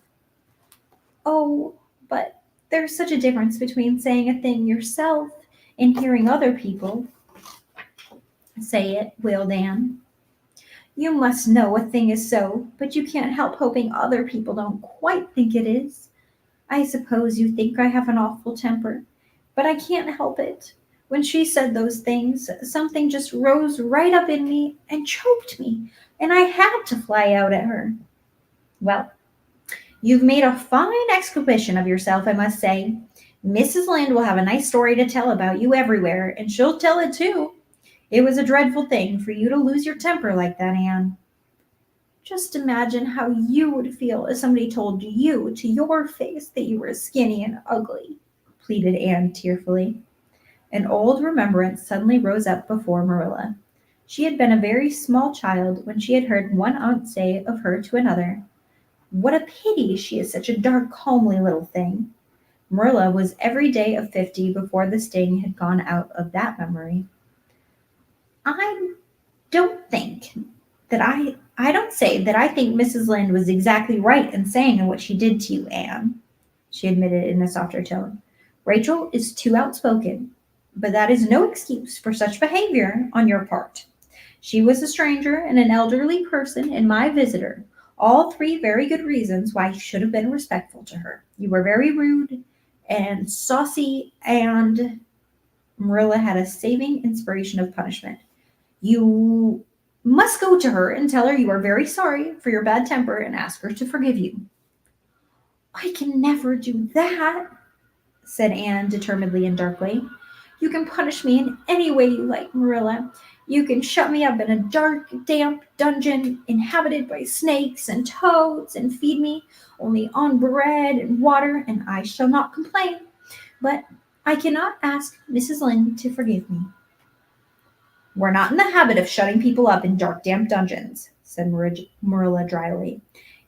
Oh, but there's such a difference between saying a thing yourself and hearing other people say it, wailed Anne. You must know a thing is so, but you can't help hoping other people don't quite think it is. I suppose you think I have an awful temper, but I can't help it. When she said those things, something just rose right up in me and choked me, and I had to fly out at her. Well, you've made a fine exhibition of yourself, I must say. Mrs. Lynde will have a nice story to tell about you everywhere, and she'll tell it too. It was a dreadful thing for you to lose your temper like that, Anne. Just imagine how you would feel if somebody told you to your face that you were skinny and ugly, pleaded Anne tearfully. An old remembrance suddenly rose up before Marilla. She had been a very small child when she had heard one aunt say of her to another, "What a pity she is such a dark, homely little thing." Marilla was every day of 50 before the sting had gone out of that memory. I don't think that I don't say that I think Mrs. Lynde was exactly right in saying what she did to you, Anne, she admitted in a softer tone. Rachel is too outspoken, but that is no excuse for such behavior on your part. She was a stranger and an elderly person and my visitor, all three very good reasons why you should have been respectful to her. You were very rude and saucy, and Marilla had a saving inspiration of punishment. You must go to her and tell her you are very sorry for your bad temper and ask her to forgive you. I can never do that, said Anne determinedly and darkly. You can punish me in any way you like, Marilla. You can shut me up in a dark, damp dungeon inhabited by snakes and toads and feed me only on bread and water, and I shall not complain. But I cannot ask Mrs. Lynde to forgive me. We're not in the habit of shutting people up in dark, damp dungeons, said Marilla dryly,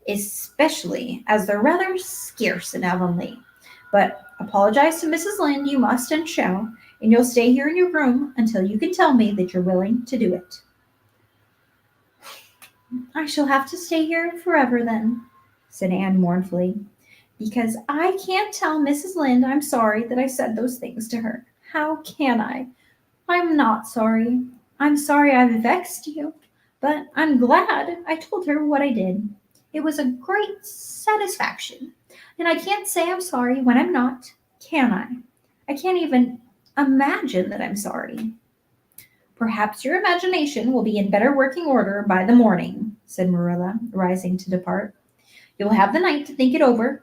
especially as they're rather scarce in Avonlea. But apologize to Mrs. Lynde you must and shall, and you'll stay here in your room until you can tell me that you're willing to do it. I shall have to stay here forever then, said Anne mournfully, because I can't tell Mrs. Lynde I'm sorry that I said those things to her. How can I? I'm not sorry. I'm sorry I've vexed you, but I'm glad I told her what I did. It was a great satisfaction, and I can't say I'm sorry when I'm not, can I? I can't even imagine that I'm sorry. Perhaps your imagination will be in better working order by the morning, said Marilla, rising to depart. You'll have the night to think over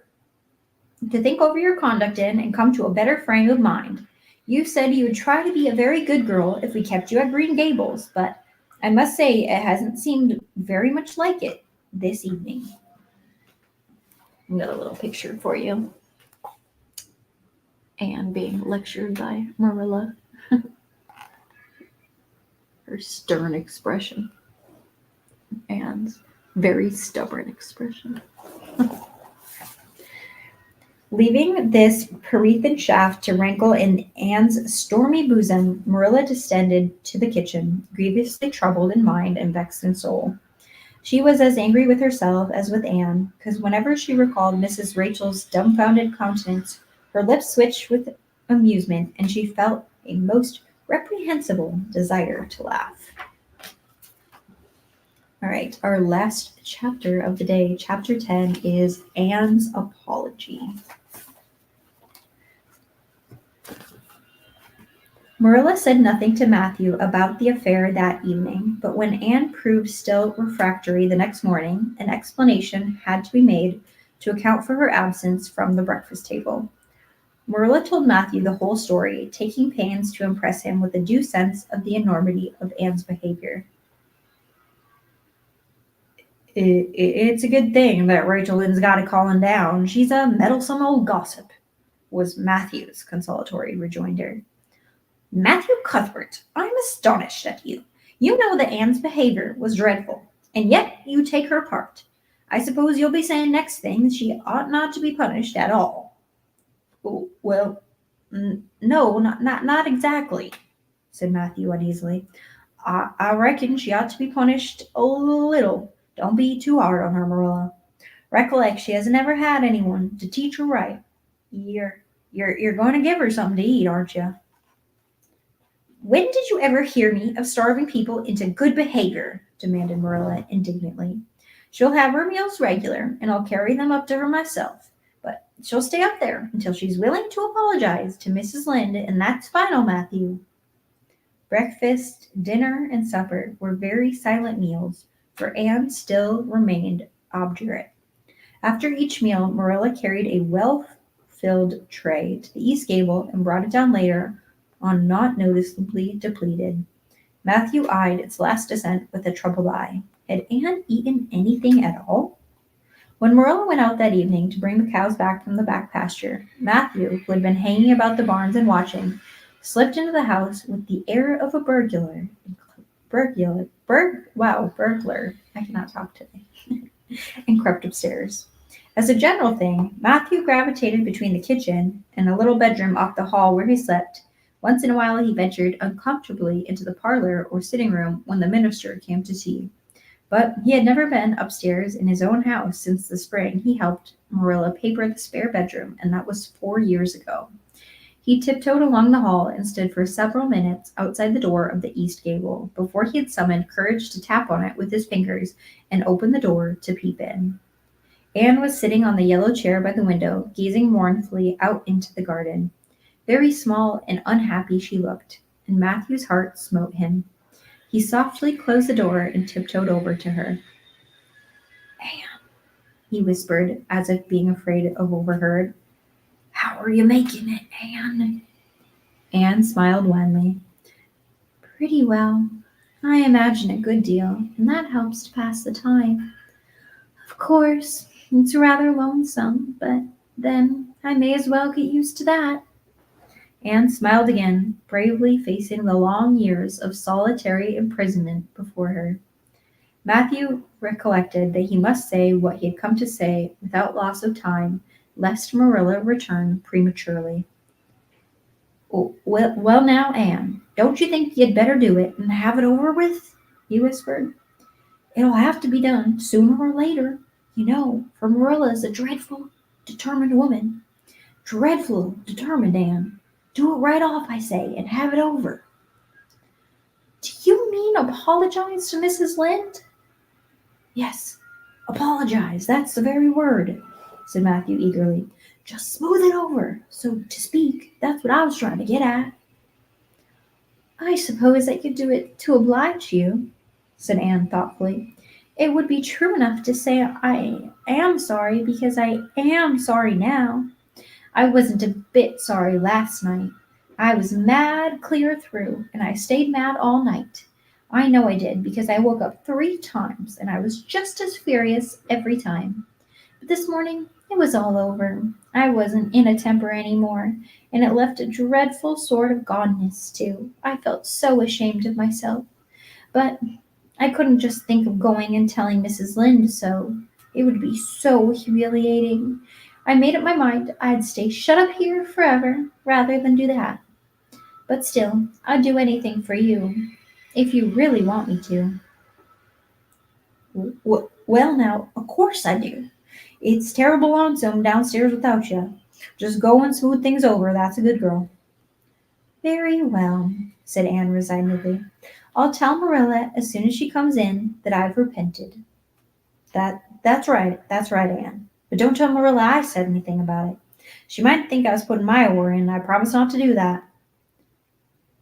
your conduct in and come to a better frame of mind. You said you would try to be a very good girl if we kept you at Green Gables, but I must say it hasn't seemed very much like it this evening. I've got a little picture for you. Anne being lectured by Marilla. Her stern expression. Anne's very stubborn expression. Leaving this Perethan shaft to rankle in Anne's stormy bosom, Marilla descended to the kitchen, grievously troubled in mind and vexed in soul. She was as angry with herself as with Anne, because whenever she recalled Mrs. Rachel's dumbfounded countenance, her lips switched with amusement, and she felt a most reprehensible desire to laugh. All right, our last chapter of the day, chapter 10, is Anne's Apology. Marilla said nothing to Matthew about the affair that evening, but when Anne proved still refractory the next morning, an explanation had to be made to account for her absence from the breakfast table. Marilla told Matthew the whole story, taking pains to impress him with a due sense of the enormity of Anne's behavior. It's a good thing that Rachel Lynde's got it calling down. She's a meddlesome old gossip, was Matthew's consolatory rejoinder. Matthew Cuthbert, I'm astonished at you. You know that Anne's behavior was dreadful, and yet you take her part. I suppose you'll be saying next thing she ought not to be punished at all. Well, no, not exactly, said Matthew uneasily. I reckon she ought to be punished a little. Don't be too hard on her, Marilla. Recollect, she hasn't ever had anyone to teach her right. You're going to give her something to eat, aren't you? When did you ever hear me of starving people into good behavior? Demanded Marilla indignantly. She'll have her meals regular, and I'll carry them up to her myself. But she'll stay up there until she's willing to apologize to Mrs. Lynde, and that's final, Matthew. Breakfast, dinner, and supper were very silent meals, for Anne still remained obdurate. After each meal, Marilla carried a well-filled tray to the east gable and brought it down later on, not noticeably depleted. Matthew eyed its last descent with a troubled eye. Had Anne eaten anything at all? When Marilla went out that evening to bring the cows back from the back pasture, Matthew, who had been hanging about the barns and watching, slipped into the house with the air of a burglar. I cannot talk today. And crept upstairs. As a general thing, Matthew gravitated between the kitchen and a little bedroom off the hall where he slept. Once in a while he ventured uncomfortably into the parlor or sitting room when the minister came to tea. But he had never been upstairs in his own house since the spring he helped Marilla paper the spare bedroom, and that was 4 years ago. He tiptoed along the hall and stood for several minutes outside the door of the east gable before he had summoned courage to tap on it with his fingers and open the door to peep in. Anne was sitting on the yellow chair by the window, gazing mournfully out into the garden. Very small and unhappy she looked, and Matthew's heart smote him. He softly closed the door and tiptoed over to her. Anne, he whispered, as if being afraid of overheard. How are you making it, Anne? Anne smiled wanly. Pretty well. I imagine a good deal, and that helps to pass the time. Of course, it's rather lonesome, but then I may as well get used to that. Anne smiled again, bravely facing the long years of solitary imprisonment before her. Matthew recollected that he must say what he had come to say without loss of time, lest Marilla return prematurely. Well now, Anne, don't you think you'd better do it and have it over with? He whispered. It'll have to be done sooner or later, you know, for Marilla's a dreadful, determined woman. Dreadful determined, Anne. Do it right off, I say, and have it over. Do you mean apologize to Mrs. Lynde? Yes, apologize, that's the very word, said Matthew eagerly. Just smooth it over, so to speak. That's what I was trying to get at. I suppose I could do it to oblige you, said Anne thoughtfully. It would be true enough to say I am sorry because I am sorry now. I wasn't a bit sorry last night. I was mad clear through, and I stayed mad all night. I know I did, because I woke up 3 times, and I was just as furious every time. But this morning, it was all over. I wasn't in a temper any more, and it left a dreadful sort of goneness, too. I felt so ashamed of myself. But I couldn't just think of going and telling Mrs. Lynde so. It would be so humiliating. I made up my mind I'd stay shut up here forever rather than do that. But still, I'd do anything for you, if you really want me to. Well, now, of course I do. It's terrible lonesome downstairs without you. Just go and smooth things over, that's a good girl. Very well, said Anne resignedly. I'll tell Marilla as soon as she comes in that I've repented. That's right, Anne. But don't tell Marilla I said anything about it. She might think I was putting my oar in, and I promise not to do that.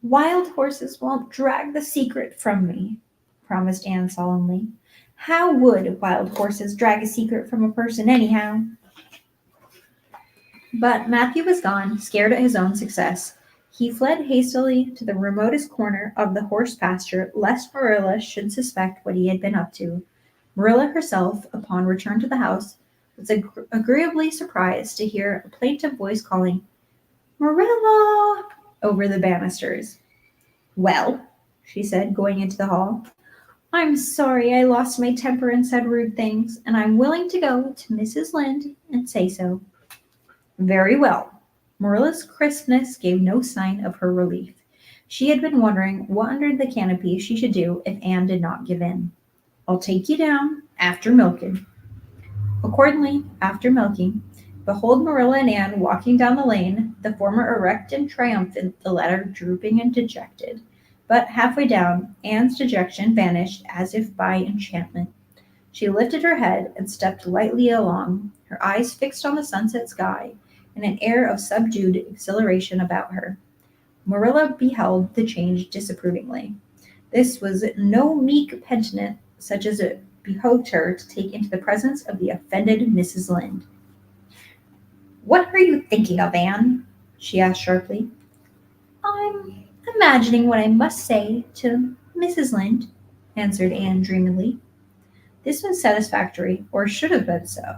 Wild horses won't drag the secret from me, promised Anne solemnly. How would wild horses drag a secret from a person anyhow? But Matthew was gone, scared at his own success. He fled hastily to the remotest corner of the horse pasture lest Marilla should suspect what he had been up to. Marilla herself, upon return to the house, was agreeably surprised to hear a plaintive voice calling, Marilla! Over the banisters. Well, she said, going into the hall, I'm sorry I lost my temper and said rude things, and I'm willing to go to Mrs. Lynde and say so. Very well. Marilla's crispness gave no sign of her relief. She had been wondering what under the canopy she should do if Anne did not give in. I'll take you down after milking. Accordingly, after milking, behold Marilla and Anne walking down the lane, the former erect and triumphant, the latter drooping and dejected. But halfway down, Anne's dejection vanished as if by enchantment. She lifted her head and stepped lightly along, her eyes fixed on the sunset sky, and an air of subdued exhilaration about her. Marilla beheld the change disapprovingly. This was no meek penitent such as it behoved her to take into the presence of the offended Mrs. Lynde. What are you thinking of, Anne? She asked sharply. I'm imagining what I must say to Mrs. Lynde, answered Anne dreamily. This was satisfactory, or should have been so,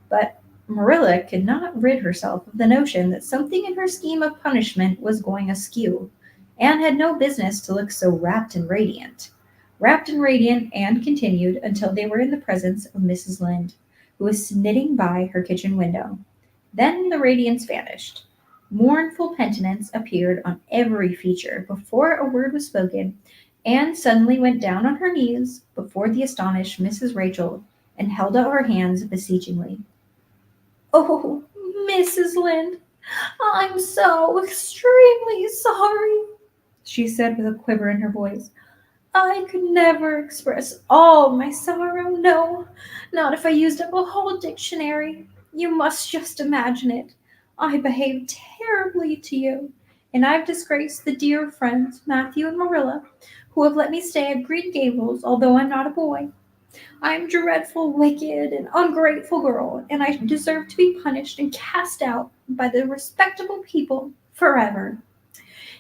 but Marilla could not rid herself of the notion that something in her scheme of punishment was going askew. Anne had no business to look so rapt and radiant. Rapt and radiant, Anne continued until they were in the presence of Mrs. Lynde, who was knitting by her kitchen window. Then the radiance vanished. Mournful penitence appeared on every feature before a word was spoken. Anne suddenly went down on her knees before the astonished Mrs. Rachel and held out her hands beseechingly. Oh, Mrs. Lynde, I'm so extremely sorry, she said with a quiver in her voice. I could never express all my sorrow, no, not if I used up a whole dictionary. You must just imagine it. I behaved terribly to you, and I've disgraced the dear friends, Matthew and Marilla, who have let me stay at Green Gables, although I'm not a boy. I'm a dreadful, wicked, and ungrateful girl, and I deserve to be punished and cast out by the respectable people forever.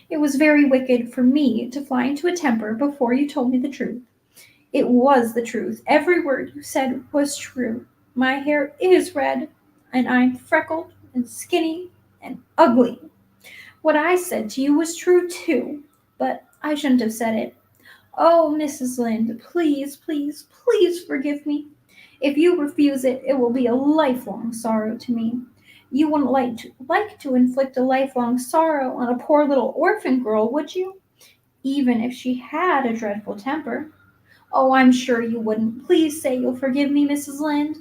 It was very wicked for me to fly into a temper before you told me the truth. It was the truth. Every word you said was true. My hair is red, and I'm freckled and skinny and ugly. What I said to you was true too, but I shouldn't have said it. Oh, Mrs. Lynde, please, please, please forgive me. If you refuse it, it will be a lifelong sorrow to me. You wouldn't like to inflict a lifelong sorrow on a poor little orphan girl, would you? Even if she had a dreadful temper. Oh, I'm sure you wouldn't. Please say you'll forgive me, Mrs. Lynde.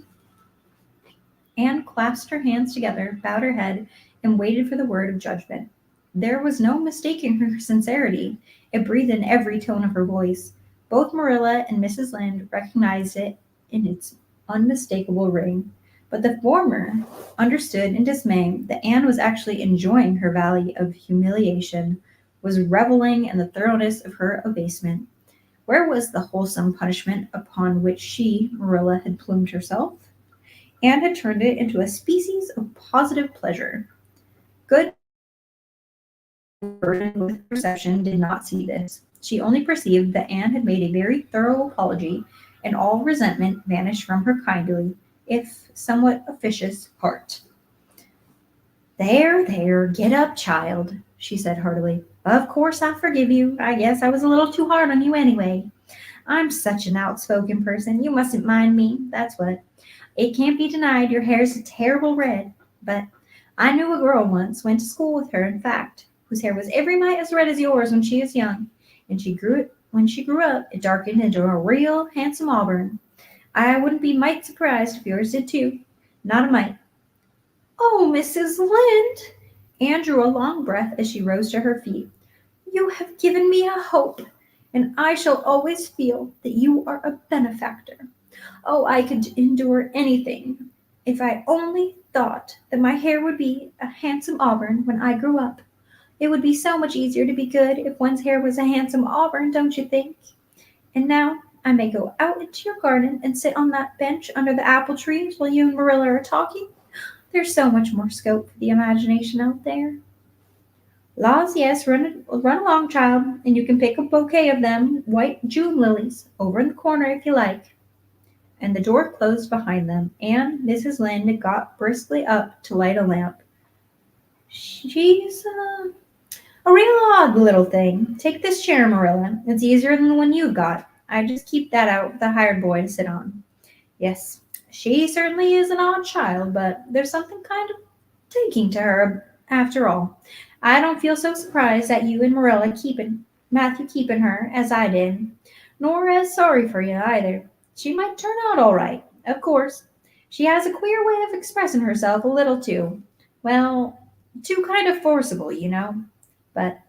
Anne clasped her hands together, bowed her head, and waited for the word of judgment. There was no mistaking her sincerity. It breathed in every tone of her voice. Both Marilla and Mrs. Lynde recognized it in its unmistakable ring, but the former understood in dismay that Anne was actually enjoying her valley of humiliation, was reveling in the thoroughness of her abasement. Where was the wholesome punishment upon which she, Marilla, had plumed herself? Anne had turned it into a species of positive pleasure. Good burdened with perception did not see this. She only perceived that Anne had made a very thorough apology, and all resentment vanished from her kindly, if somewhat officious, heart. There, get up, child, she said heartily. Of course I forgive you. I guess I was a little too hard on you anyway. I'm such an outspoken person. You mustn't mind me, that's what. It can't be denied your hair's a terrible red, but I knew a girl once, went to school with her, in fact, whose hair was every mite as red as yours when she was young, and when she grew up, it darkened into a real handsome auburn. I wouldn't be mite surprised if yours did too. Not a mite. Oh, Mrs. Lynde! Anne drew a long breath as she rose to her feet. You have given me a hope, and I shall always feel that you are a benefactor. Oh, I could endure anything if I only thought that my hair would be a handsome auburn when I grew up. It would be so much easier to be good if one's hair was a handsome auburn, don't you think? And now I may go out into your garden and sit on that bench under the apple trees while you and Marilla are talking. There's so much more scope for the imagination out there. Laws, yes, run along, child, and you can pick a bouquet of them white June lilies over in the corner if you like. And the door closed behind them, and Mrs. Lynde got briskly up to light a lamp. She's a real odd little thing. Take this chair, Marilla. It's easier than the one you've got. I just keep that out for the hired boy to sit on. Yes, she certainly is an odd child, but there's something kind of taking to her after all. I don't feel so surprised at you and Matthew keeping her as I did, nor as sorry for you either. She might turn out all right, of course. She has a queer way of expressing herself a little too. Well, too kind of forcible, you know. But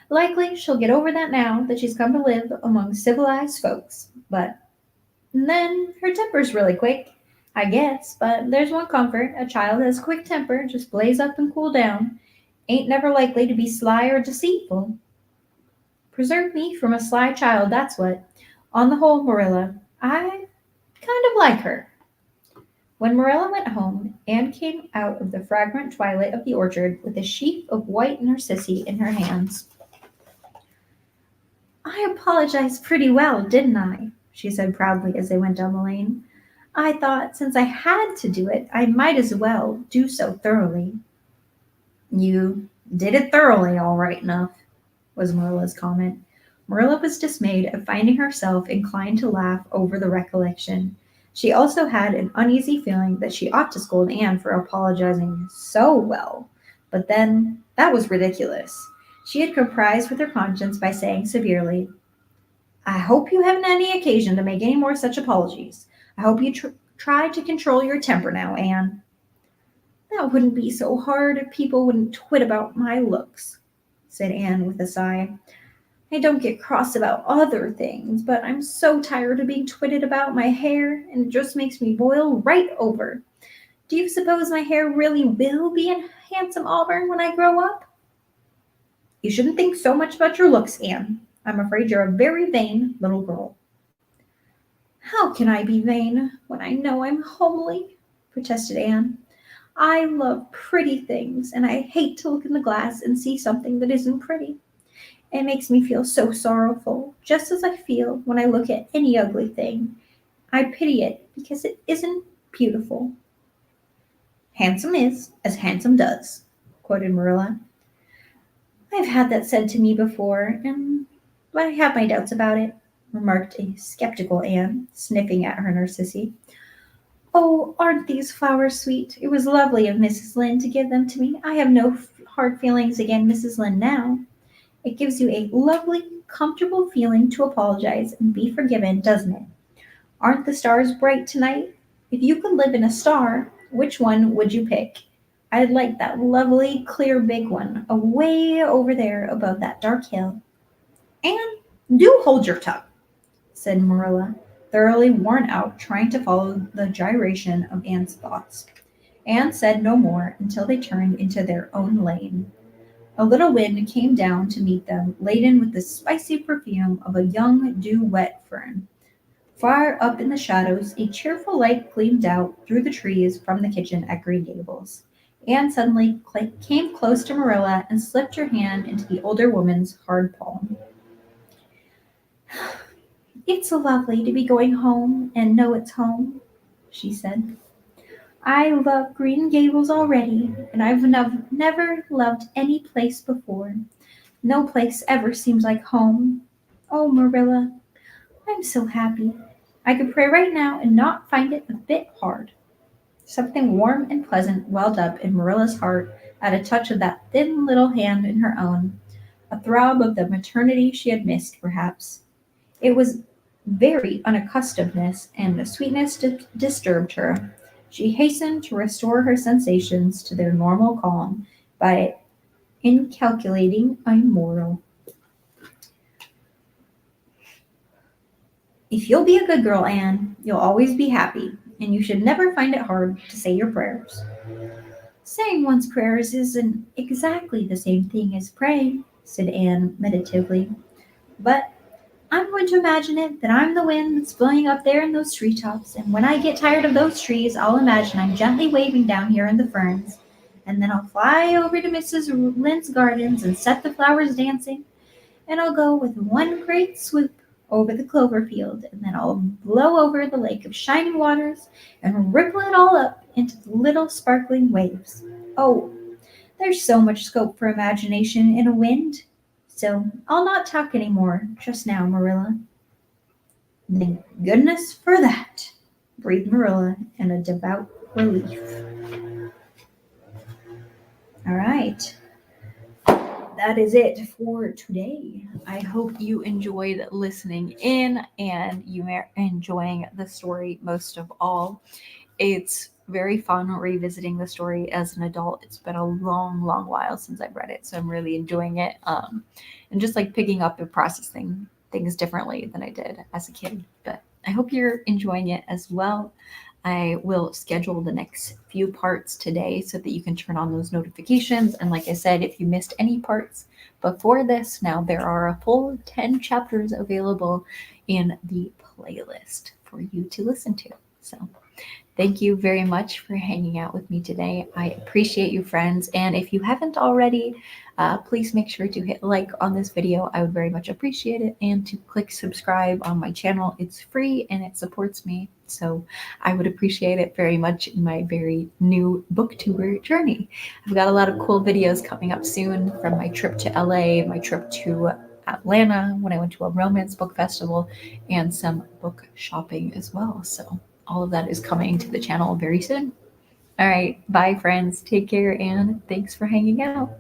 likely she'll get over that now that she's come to live among civilized folks. But then her temper's really quick, I guess. But there's one comfort: a child has a quick temper, just blaze up and cool down. Ain't never likely to be sly or deceitful. Preserve me from a sly child, that's what. On the whole, Marilla, I kind of like her. When Marilla went home, Anne came out of the fragrant twilight of the orchard with a sheaf of white narcissi in her hands. I apologized pretty well, didn't I? She said proudly as they went down the lane. I thought since I had to do it, I might as well do so thoroughly. You did it thoroughly, all right enough, was Marilla's comment. Marilla was dismayed at finding herself inclined to laugh over the recollection. She also had an uneasy feeling that she ought to scold Anne for apologizing so well. But then, that was ridiculous. She had compromised with her conscience by saying severely, I hope you haven't any occasion to make any more such apologies. I hope you try to control your temper now, Anne. That wouldn't be so hard if people wouldn't twit about my looks, said Anne with a sigh. I don't get cross about other things, but I'm so tired of being twitted about my hair, and it just makes me boil right over. Do you suppose my hair really will be a handsome auburn when I grow up? You shouldn't think so much about your looks, Anne. I'm afraid you're a very vain little girl. How can I be vain when I know I'm homely? Protested Anne. I love pretty things, and I hate to look in the glass and see something that isn't pretty. It makes me feel so sorrowful, just as I feel when I look at any ugly thing. I pity it because it isn't beautiful. Handsome is as handsome does, quoted Marilla. I've had that said to me before, and I have my doubts about it, remarked a skeptical Anne, sniffing at her narcissi. Oh, aren't these flowers sweet? It was lovely of Mrs. Lynde to give them to me. I have no hard feelings against Mrs. Lynde now. It gives you a lovely, comfortable feeling to apologize and be forgiven, doesn't it? Aren't the stars bright tonight? If you could live in a star, which one would you pick? I'd like that lovely, clear, big one, away over there above that dark hill. And do hold your tongue, said Marilla, thoroughly worn out trying to follow the gyration of Anne's thoughts. Anne said no more until they turned into their own lane. A little wind came down to meet them, laden with the spicy perfume of a young dew-wet fern. Far up in the shadows, a cheerful light gleamed out through the trees from the kitchen at Green Gables. Anne suddenly came close to Marilla and slipped her hand into the older woman's hard palm. It's so lovely to be going home and know it's home, she said. I love Green Gables already, and I've never loved any place before. No place ever seems like home. Oh, Marilla, I'm so happy. I could pray right now and not find it a bit hard. Something warm and pleasant welled up in Marilla's heart at a touch of that thin little hand in her own, a throb of the maternity she had missed, perhaps. It was very unaccustomedness, and the sweetness disturbed her. She hastened to restore her sensations to their normal calm by inculcating a moral. If you'll be a good girl, Anne, you'll always be happy, and you should never find it hard to say your prayers. Saying one's prayers isn't exactly the same thing as praying, said Anne meditatively. But I'm going to imagine it that I'm the wind that's blowing up there in those treetops, and when I get tired of those trees, I'll imagine I'm gently waving down here in the ferns, and then I'll fly over to Mrs. Lynde's gardens and set the flowers dancing, and I'll go with one great swoop over the clover field, and then I'll blow over the lake of shining waters and ripple it all up into little sparkling waves. Oh, there's so much scope for imagination in a wind. So I'll not talk any more just now, Marilla. Thank goodness for that, breathed Marilla in a devout relief. All right, that is it for today. I hope you enjoyed listening in and you are enjoying the story most of all. It's very fun revisiting the story as an adult. It's been a long, long while since I've read it, so I'm really enjoying it. And just like picking up and processing things differently than I did as a kid. But I hope you're enjoying it as well. I will schedule the next few parts today so that you can turn on those notifications. And like I said, if you missed any parts before this, now there are a full 10 chapters available in the playlist for you to listen to. So thank you very much for hanging out with me today. I appreciate you, friends. And if you haven't already, please make sure to hit like on this video. I would very much appreciate it. And to click subscribe on my channel. It's free and it supports me. So I would appreciate it very much in my very new booktuber journey. I've got a lot of cool videos coming up soon from my trip to LA, my trip to Atlanta when I went to a romance book festival, and some book shopping as well. So all of that is coming to the channel very soon. All right, bye friends. Take care and thanks for hanging out.